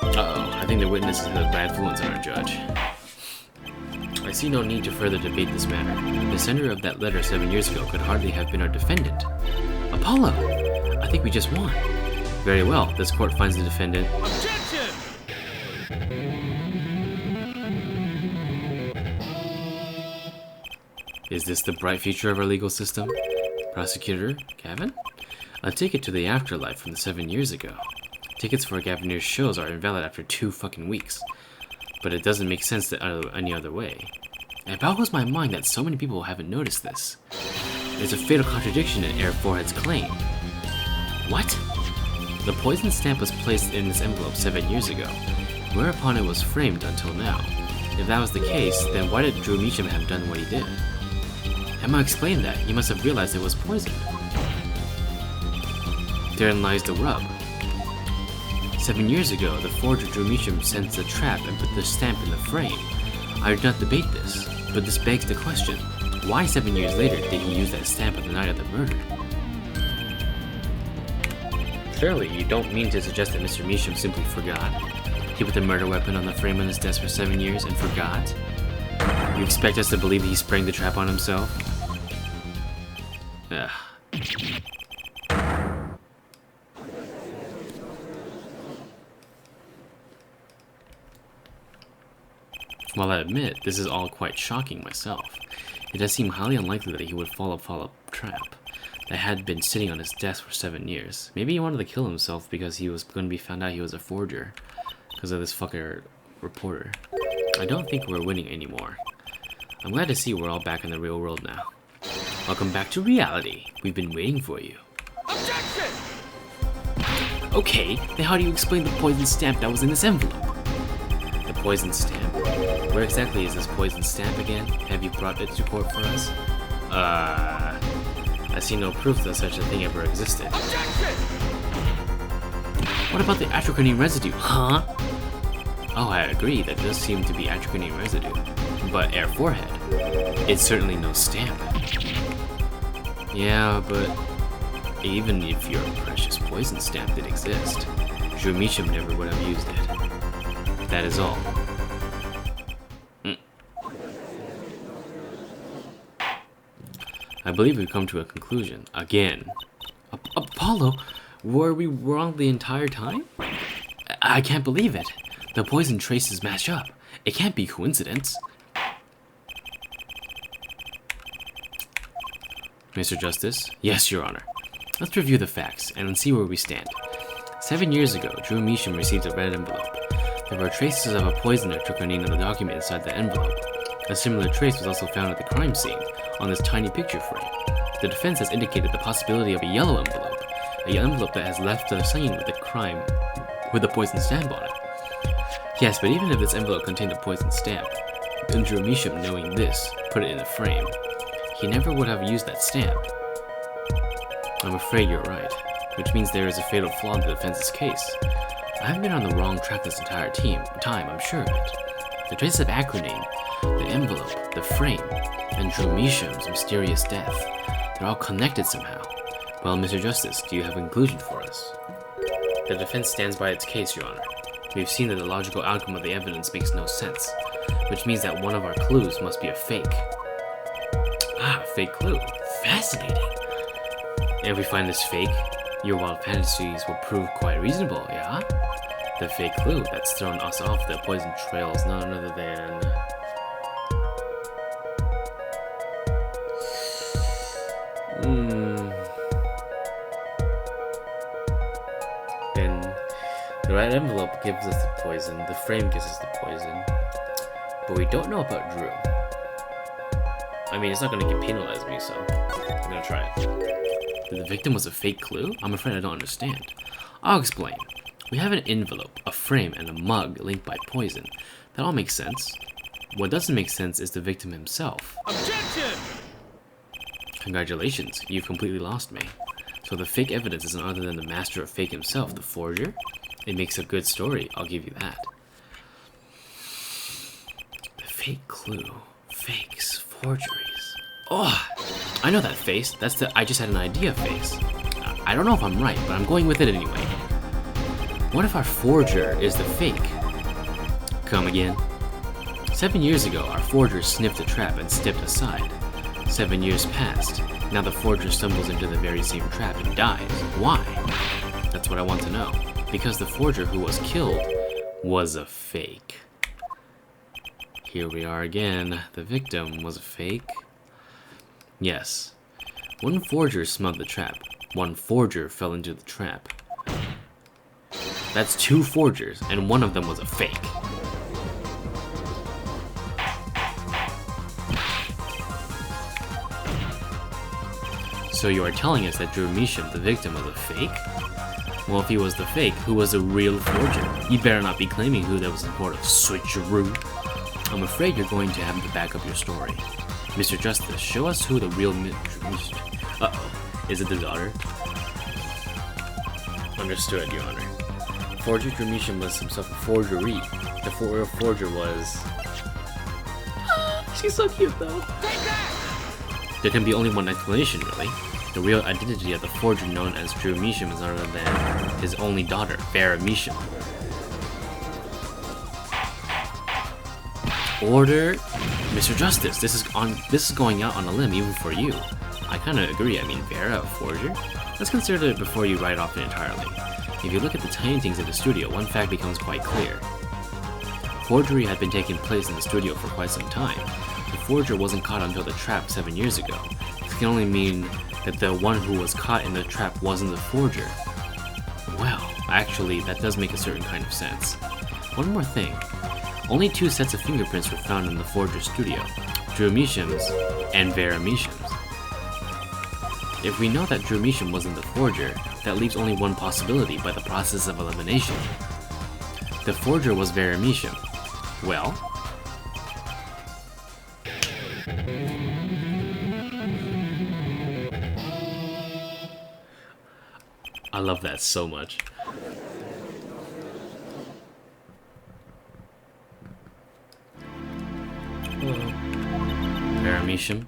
Uh-oh, I think the witness is a bad influence on our judge. I see no need to further debate this matter. The sender of that letter 7 years ago could hardly have been our defendant. Apollo! I think we just won. Very well, this court finds the defendant... Objection! Is this the bright future of our legal system? Prosecutor, Gavin? A ticket to the afterlife from 7 years ago. Tickets for Gavin's shows are invalid after 2 fucking weeks. But it doesn't make sense any other way. It boggles my mind that so many people haven't noticed this. There's a fatal contradiction in Air Forehead's claim. What? The poison stamp was placed in this envelope 7 years ago, whereupon it was framed until now. If that was the case, then why did Drew Meacham have done what he did? Emma explained that. He must have realized it was poison. Therein lies the rub. 7 years ago, the forger Drew Meacham sensed the trap and put the stamp in the frame. I do not debate this, but this begs the question, Why 7 years later did he use that stamp on the night of the murder? Surely you don't mean to suggest that Mr. Measham simply forgot? He put the murder weapon on the frame on his desk for 7 years and forgot? You expect us to believe he sprang the trap on himself? Ugh. While I admit, this is all quite shocking myself, it does seem highly unlikely that he would fall a trap that had been sitting on his desk for 7 years. Maybe he wanted to kill himself because he was going to be found out he was a forger because of this fucker reporter. I don't think we're winning anymore. I'm glad to see we're all back in the real world now. Welcome back to reality. We've been waiting for you. Objection! Okay, then how do you explain the poison stamp that was in this envelope? The poison stamp? Where exactly is this poison stamp again? Have you brought it to court for us? I see no proof that such a thing ever existed. Objection! What about the atrochrome residue? Huh? Oh, I agree, that does seem to be atrochrome residue. But air forehead. It's certainly no stamp. Yeah, but even if your precious poison stamp did exist, Drew Measham never would have used it. That is all. I believe we've come to a conclusion. Again. Apollo? Were we wrong the entire time? I can't believe it. The poison traces match up. It can't be coincidence. Mr. Justice? Yes, Your Honor. Let's review the facts and see where we stand. 7 years ago, Drew Measham received a red envelope. There were traces of a poison atrochrome on the document inside the envelope. A similar trace was also found at the crime scene, on this tiny picture frame. The defense has indicated the possibility of a yellow envelope, an envelope that has left the scene with the crime with a poison stamp on it. Yes, but even if this envelope contained a poison stamp, then Drew Measham, knowing this, put it in the frame. He never would have used that stamp. I'm afraid you're right, which means there is a fatal flaw in the defense's case. I've been on the wrong track this entire time, I'm sure of it. The traces of acroname, the envelope, the frame, and Drew Measham's mysterious death, they're all connected somehow. Well, Mr. Justice, do you have a conclusion for us? The defense stands by its case, Your Honor. We've seen that the logical outcome of the evidence makes no sense, which means that one of our clues must be a fake. Ah, fake clue. Fascinating. And if we find this fake, your wild fantasies will prove quite reasonable, yeah? The fake clue that's thrown us off the poison trail is none other than... Then the red envelope gives us the poison, the frame gives us the poison, but we don't know about Drew. I mean, it's not gonna penalize me, so I'm gonna try it. That the victim was a fake clue? I'm afraid I don't understand. I'll explain. We have an envelope, a frame, and a mug linked by poison. That all makes sense. What doesn't make sense is the victim himself. Objection! Congratulations, you've completely lost me. So the fake evidence is none other than the master of fake himself, the forger? It makes a good story, I'll give you that. The fake clue. Fakes. Forgeries. Oh, I know that face. That's the I just had an idea face. I don't know if I'm right, but I'm going with it anyway. What if our forger is the fake? Come again. 7 years ago, our forger sniffed the trap and stepped aside. 7 years passed. Now the forger stumbles into the very same trap and dies. Why? That's what I want to know. Because the forger who was killed was a fake. Here we are again. The victim was a fake. Yes. One forger smelled the trap. One forger fell into the trap. That's 2 forgers, and one of them was a fake. So you are telling us that Drew Measham, the victim, was a fake? Well, if he was the fake, who was the real forger? You better not be claiming who that was some sort of switcheroo. I'm afraid you're going to have to back up your story. Mr. Justice, show us who the real Uh-oh. Is it the daughter? Understood, Your Honor. Forger Drew Measham was himself a forgery. The real forger was... She's so cute, though. Take that! There can be only one explanation, really. The real identity of the forger known as Drew Measham is other than his only daughter, Vera Measham. Order, Mr. Justice. This is going out on a limb even for you. I kind of agree. I mean, Vera, a forger? Let's consider it before you write off it entirely. If you look at the paintings in the studio, one fact becomes quite clear. Forgery had been taking place in the studio for quite some time. The forger wasn't caught until the trap 7 years ago. This can only mean that the one who was caught in the trap wasn't the forger. Well, actually, that does make a certain kind of sense. One more thing. Only 2 sets of fingerprints were found in the forger's studio, Drew Measham's and Vera Measham's. If we know that Drew Measham wasn't the forger, that leaves only one possibility by the process of elimination. The forger was Vera Measham. Well, I love that so much. Hello. Vera Measham,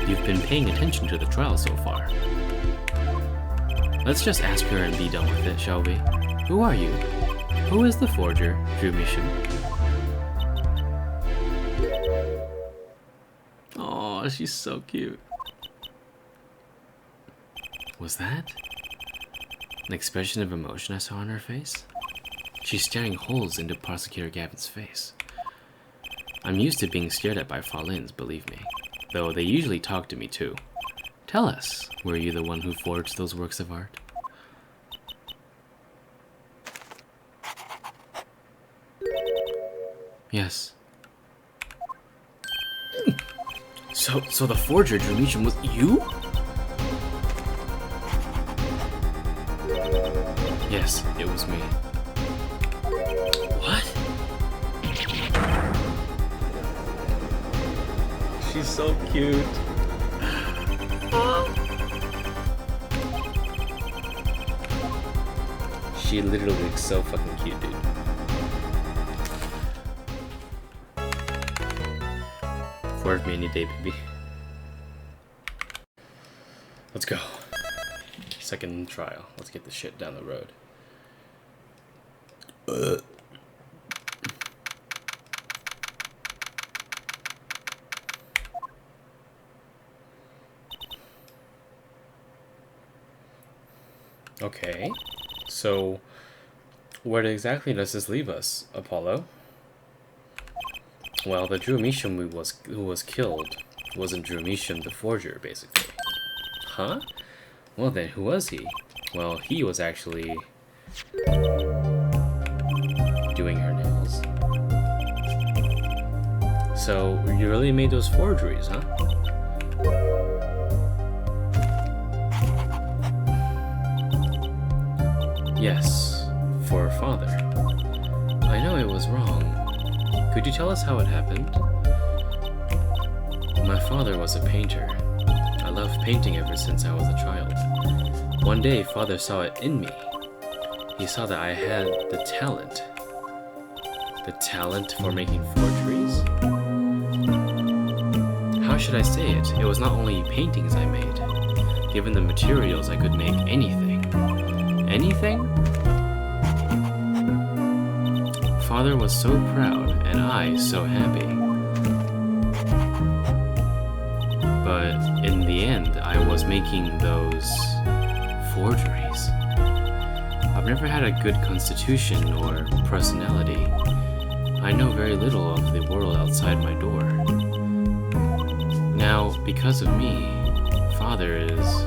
you've been paying attention to the trial so far. Let's just ask her and be done with it, shall we? Who are you? Who is the forger, Drew Measham? Oh, she's so cute. Was that an expression of emotion I saw on her face? She's staring holes into Prosecutor Gavin's face. I'm used to being stared at by Fallins, believe me. Though they usually talk to me too. Tell us, were you the one who forged those works of art? Yes. So the forger, Drew Measham, was you? Yes, it was me. What? She's so cute. She literally looks so fucking cute, dude. Forge me any day, baby. Let's go. Second trial. Let's get this shit down the road. Okay, so where exactly does this leave us, Apollo? Well, the Drew Measham who was killed wasn't Drew Measham the forger, basically. Huh? Well then, who was he? Well, he was actually doing her nails. So, you really made those forgeries, huh? Yes, for her father. I know it was wrong. Could you tell us how it happened? My father was a painter. I loved painting ever since I was a child. One day, father saw it in me. He saw that I had the talent. The talent for making forgeries? How should I say it? It was not only paintings I made. Given the materials, I could make anything. Anything? Father was so proud, and I so happy. But in the end, I was making those forgeries. I've never had a good constitution or personality. I know very little of the world outside my door. Now, because of me, Father is...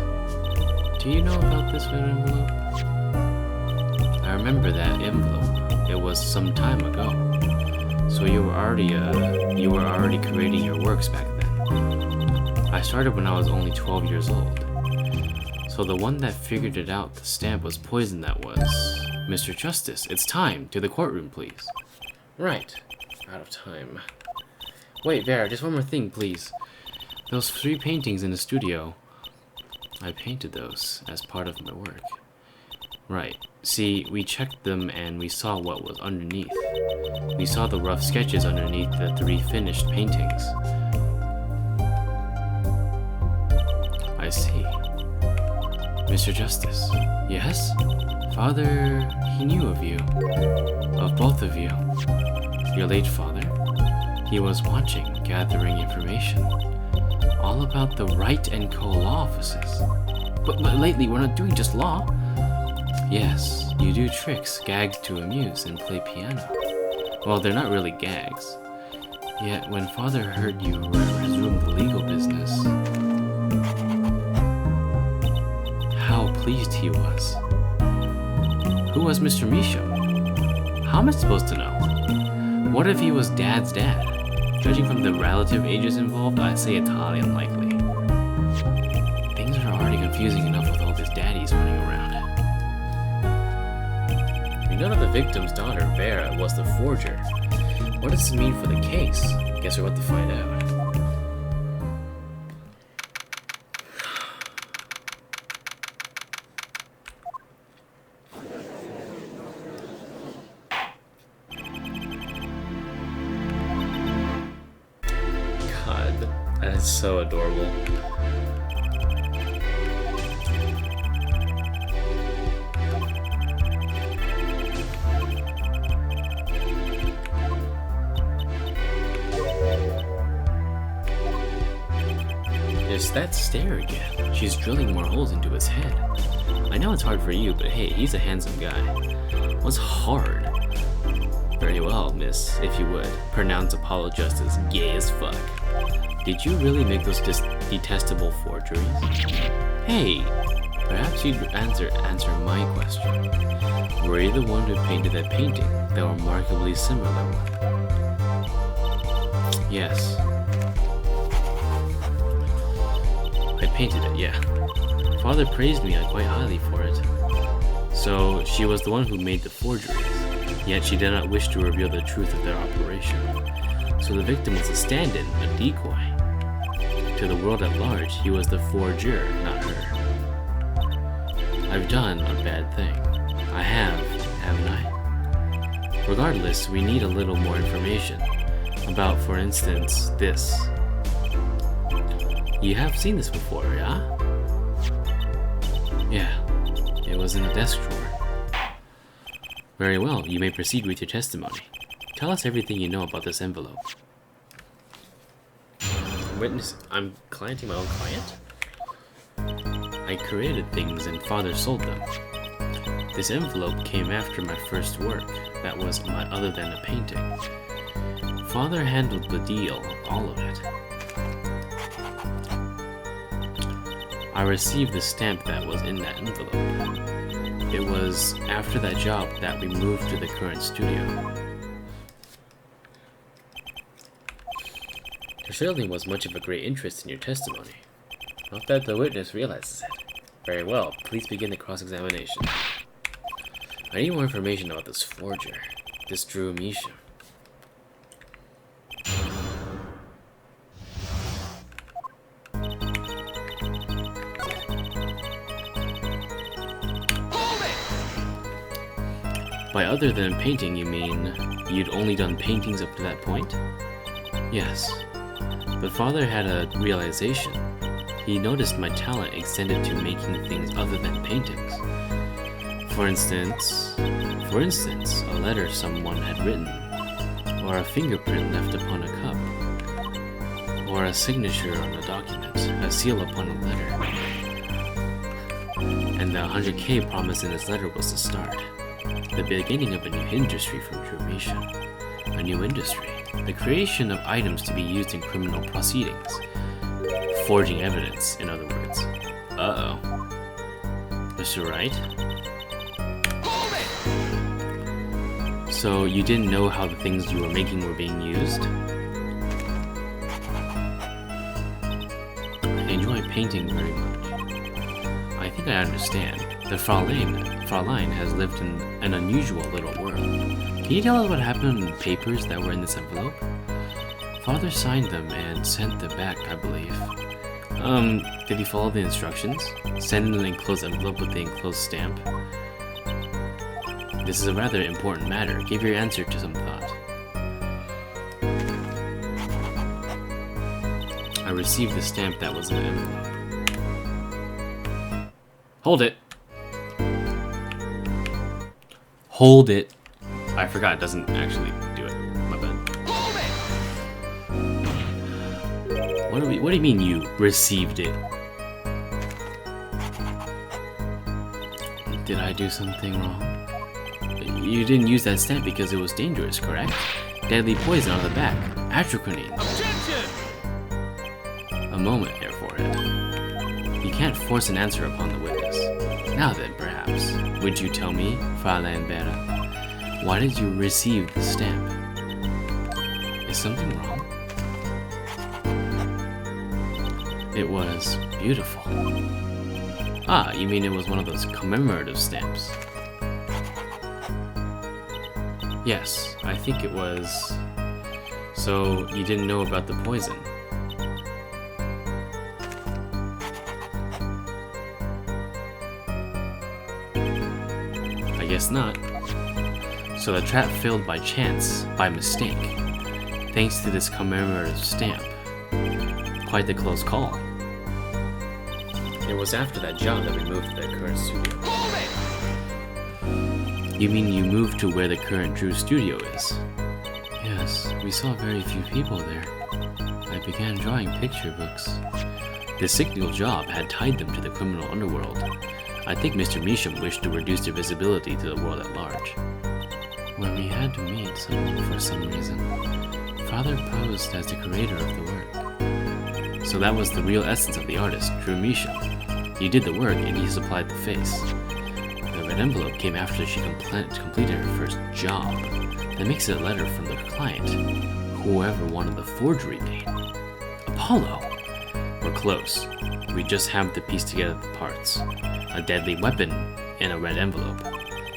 Do you know about this red envelope? I remember that envelope. It was some time ago. So you were already creating your works back then. I started when I was only 12 years old. So the one that figured it out, the stamp was poison, that was Mr. Justice. It's time. To the courtroom, please. Right. Out of time. Wait, Vera, just one more thing, please. Those 3 paintings in the studio, I painted those as part of my work. Right. See, we checked them and we saw what was underneath. We saw the rough sketches underneath the 3 finished paintings. I see. Mr. Justice. Yes? Father, he knew of you. Of both of you. Your late father? He was watching, gathering information. All about the Wright & Co. law offices. But lately, we're not doing just law. Yes, you do tricks, gags to amuse, and play piano. Well, they're not really gags. Yet, when Father heard you resume the legal business, how pleased he was. Who was Mr. Misha? How am I supposed to know? What if he was Dad's dad? Judging from the relative ages involved, I'd say it's highly unlikely. Things are already confusing enough with all these daddies running around. We know that the victim's daughter, Vera, was the forger. What does this mean for the case? Guess we're about to find out. God, that is so adorable. It's that stare again. She's drilling more holes into his head. I know it's hard for you, but hey, he's a handsome guy. What's hard? Very well, miss, if you would. Pronounce Apollo Justice gay as fuck. Did you really make those detestable forgeries? Hey, perhaps you'd answer my question. Were you the one who painted that painting, that remarkably similar one? Yes. I painted it, yeah. Father praised me quite highly for it. So, she was the one who made the forgeries, yet she did not wish to reveal the truth of their operation. So the victim was a stand-in, a decoy. To the world at large, he was the forger, not her. I've done a bad thing. I have, haven't I? Regardless, we need a little more information. About, for instance, this. You have seen this before, yeah? Yeah, it was in the desk drawer. Very well, you may proceed with your testimony. Tell us everything you know about this envelope. Witness, I'm clienting my own client? I created things and Father sold them. This envelope came after my first work, that was other than a painting. Father handled the deal, all of it. I received the stamp that was in that envelope. It was after that job that we moved to the current studio. There certainly was much of a great interest in your testimony. Not that the witness realizes it. Very well, please begin the cross-examination. I need more information about this forger, this Drew Misha. By other than painting, you mean you'd only done paintings up to that point? Yes. But Father had a realization. He noticed my talent extended to making things other than paintings. For instance, a letter someone had written, or a fingerprint left upon a cup, or a signature on a document, a seal upon a letter. And the 100K promised in this letter was the start. The beginning of a new industry from Drew Misha. A new industry. The creation of items to be used in criminal proceedings. Forging evidence, in other words. Uh-oh. Mr. Wright? So you didn't know how the things you were making were being used? I enjoy painting very much. I think I understand. The Fraulein has lived in an unusual little world. Can you tell us what happened in the papers that were in this envelope? Father signed them and sent them back, I believe. Did he follow the instructions? Send in an enclosed envelope with the enclosed stamp? This is a rather important matter. Give your answer to some thought. I received the stamp that was in the envelope. Hold it. Hold it. I forgot it doesn't actually do it. My bad. Hold it! What do you mean you received it? Did I do something wrong? You didn't use that stamp because it was dangerous, correct? Deadly poison on the back. Atropine. Objection! A moment here, forehead. You can't force an answer upon the witness. Now then, perhaps, would you tell me, Fräulein Vera, why did you receive the stamp? Is something wrong? It was beautiful. Ah, you mean it was one of those commemorative stamps? Yes, I think it was. So, you didn't know about the poison? I guess not. So the trap failed by chance, by mistake, thanks to this commemorative stamp. Quite the close call. It was after that job that we moved to the current studio. Hold it! You mean you moved to where the current Drew studio is? Yes, we saw very few people there. I began drawing picture books. The signal job had tied them to the criminal underworld. I think Mr. Measham wished to reduce their visibility to the world at large. When we had to meet someone for some reason, Father posed as the creator of the work. So that was the real essence of the artist, Drew Measham. You did the work and he supplied the face. The red envelope came after she completed her first job. That makes it a letter from the client, whoever wanted the forgery made. Apollo! We're close. We just have to piece together the parts. A deadly weapon in a red envelope,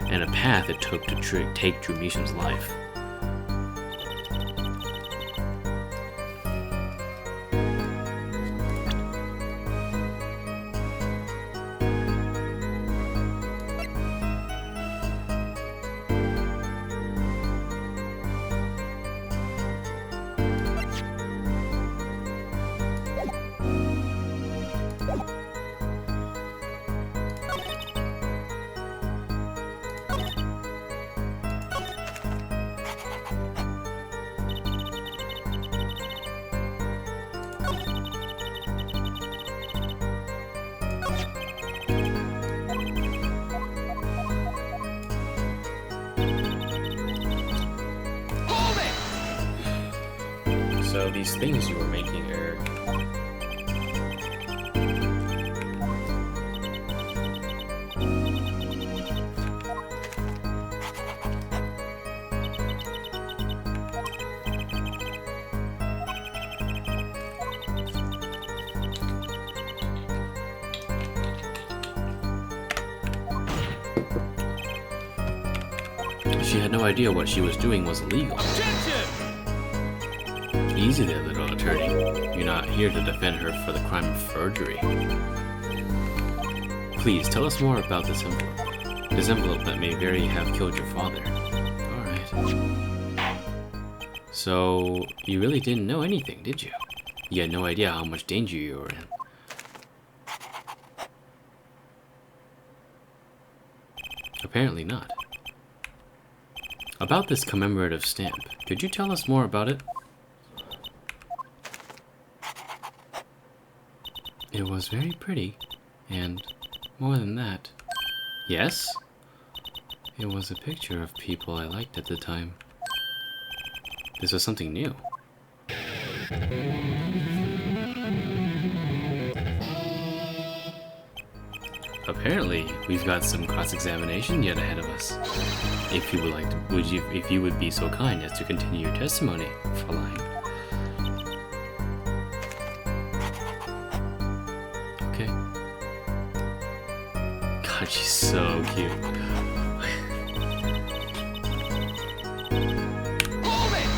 and a path it took to take Drew Measham's life. Hold it! So these things you were making are... She had no idea what she was doing was illegal. Objection! Easy there, little attorney. You're not here to defend her for the crime of forgery. Please, tell us more about this envelope. This envelope that may very have killed your father. Alright. So, you really didn't know anything, did you? You had no idea how much danger you were in. Apparently not. About this commemorative stamp, could you tell us more about it? It was very pretty, and more than that. Yes? It was a picture of people I liked at the time. This was something new. Apparently, we've got some cross-examination yet ahead of us. If you would like to, if you would be so kind as to continue your testimony, Fräulein. Okay. God, she's so cute. Hold it!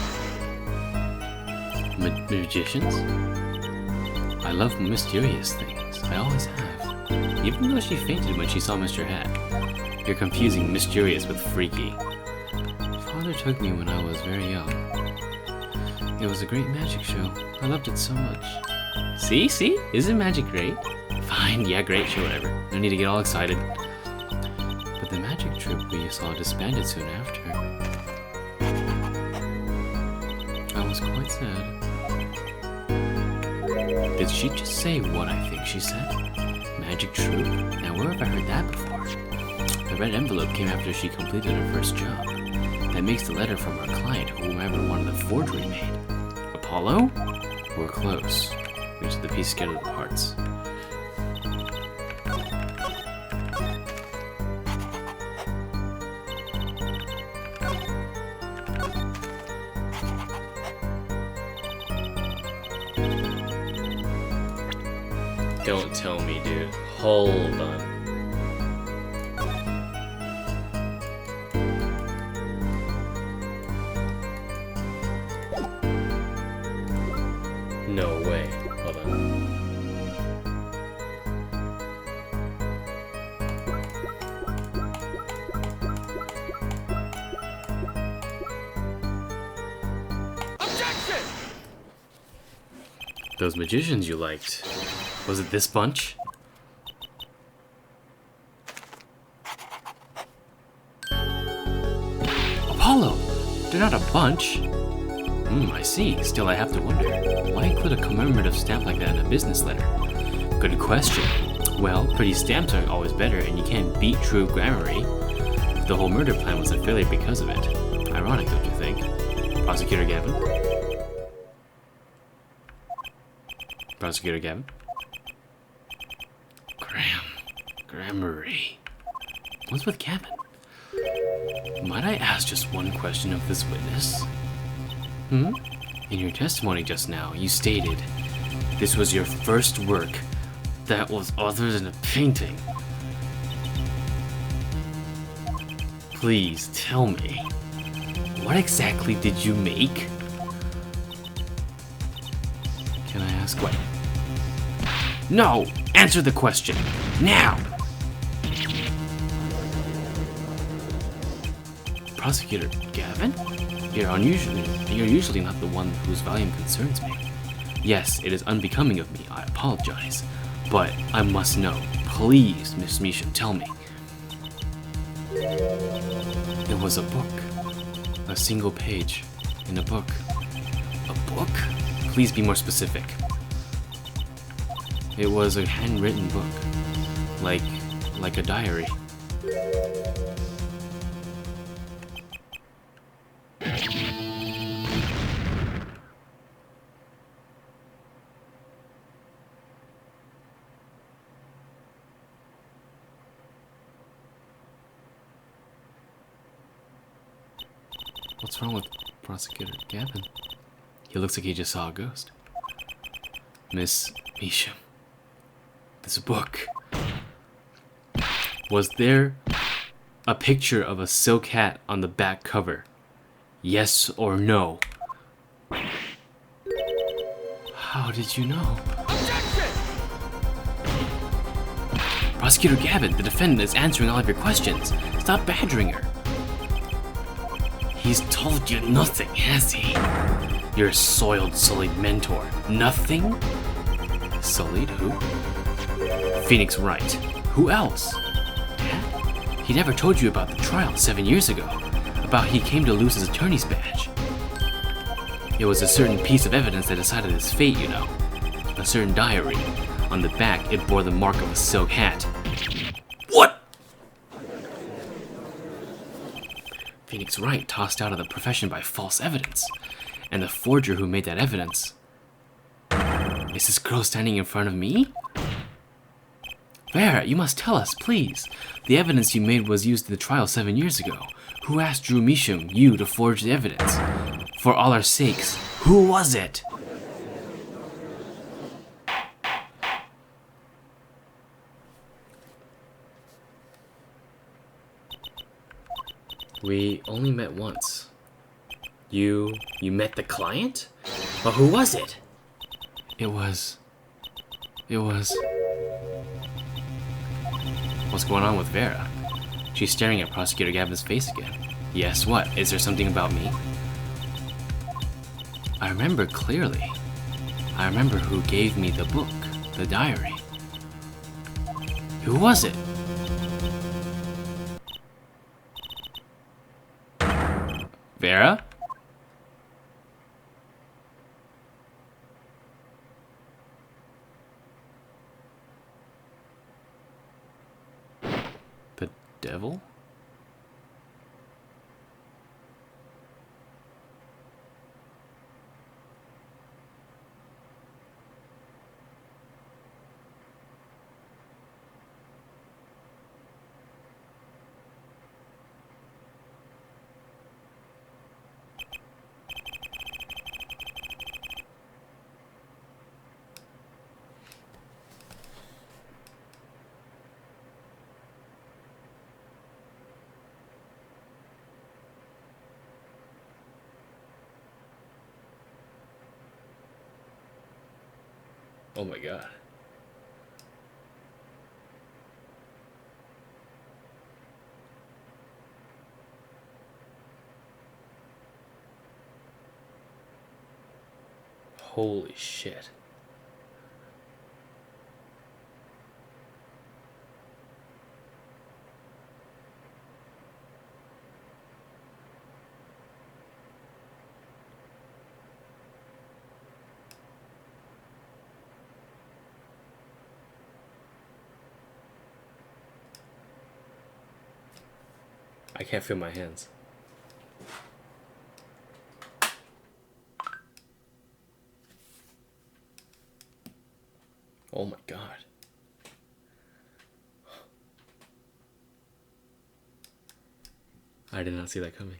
Magicians? I love mysterious things. I always have. Even though she fainted when she saw Mr. Hat. You're confusing mysterious with freaky. Father took me when I was very young. It was a great magic show. I loved it so much. See? Isn't magic great? Fine, yeah, great, sure, whatever. No need to get all excited. But the magic troupe we saw disbanded soon after. I was quite sad. Did she just say what I think she said? Magic troupe? Now where have I heard that before? The red envelope came after she completed her first job. That makes the letter from her client, whomever wanted the forgery made. Apollo? We're close. Reach the piece together of the parts. Don't tell me, dude. Hold on. No way. Hold on. Objection! Those magicians you liked. Was it this bunch? Apollo! They're not a bunch. I see. Still, I have to wonder. Why include a commemorative stamp like that in a business letter? Good question. Well, pretty stamps aren't always better, and you can't beat true grammarly. The whole murder plan was a failure because of it. Ironic, don't you think? Prosecutor Gavin? Prosecutor Gavin? Grammarly. What's with Gavin? Might I ask just one question of this witness? In your testimony just now, you stated this was your first work that was other than a painting. Please tell me, what exactly did you make? Can I ask what? No! Answer the question! Now! Prosecutor Gavin? You're usually not the one whose volume concerns me. Yes, it is unbecoming of me, I apologize. But I must know. Please, Miss Measham, tell me. It was a book. A single page in a book. A book? Please be more specific. It was a handwritten book. Like a diary. What's wrong with Prosecutor Gavin? He looks like he just saw a ghost. Miss Measham, this book. Was there a picture of a silk hat on the back cover? Yes or no? How did you know? Objection! Prosecutor Gavin, the defendant is answering all of your questions. Stop badgering her. He's told you nothing, has he? Your soiled, sullied mentor. Nothing? Sullied who? Phoenix Wright. Who else? Dad? He never told you about the trial 7 years ago. About he came to lose his attorney's badge. It was a certain piece of evidence that decided his fate, you know. A certain diary. On the back, it bore the mark of a silk hat. What? Phoenix Wright tossed out of the profession by false evidence. And the forger who made that evidence. Is this girl standing in front of me? Vera, you must tell us, please. The evidence you made was used in the trial 7 years ago. Who asked Drew Measham, you, to forge the evidence? For all our sakes, who was it? We only met once. You met the client? But who was it? It was... What's going on with Vera? She's staring at Prosecutor Gavin's face again. Yes, what? Is there something about me? I remember clearly. I remember who gave me the book, the diary. Who was it? Vera? The devil? Oh my god. Holy shit. I can't feel my hands. Oh my god. I did not see that coming.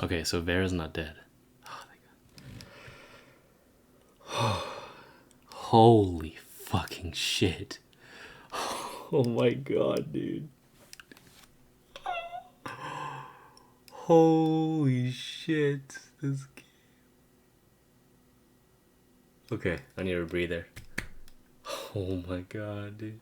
Okay, so Vera's not dead. Oh, thank God. Holy fucking shit. Oh my god, dude. Holy shit. This game. Okay, I need a breather. Oh my god, dude.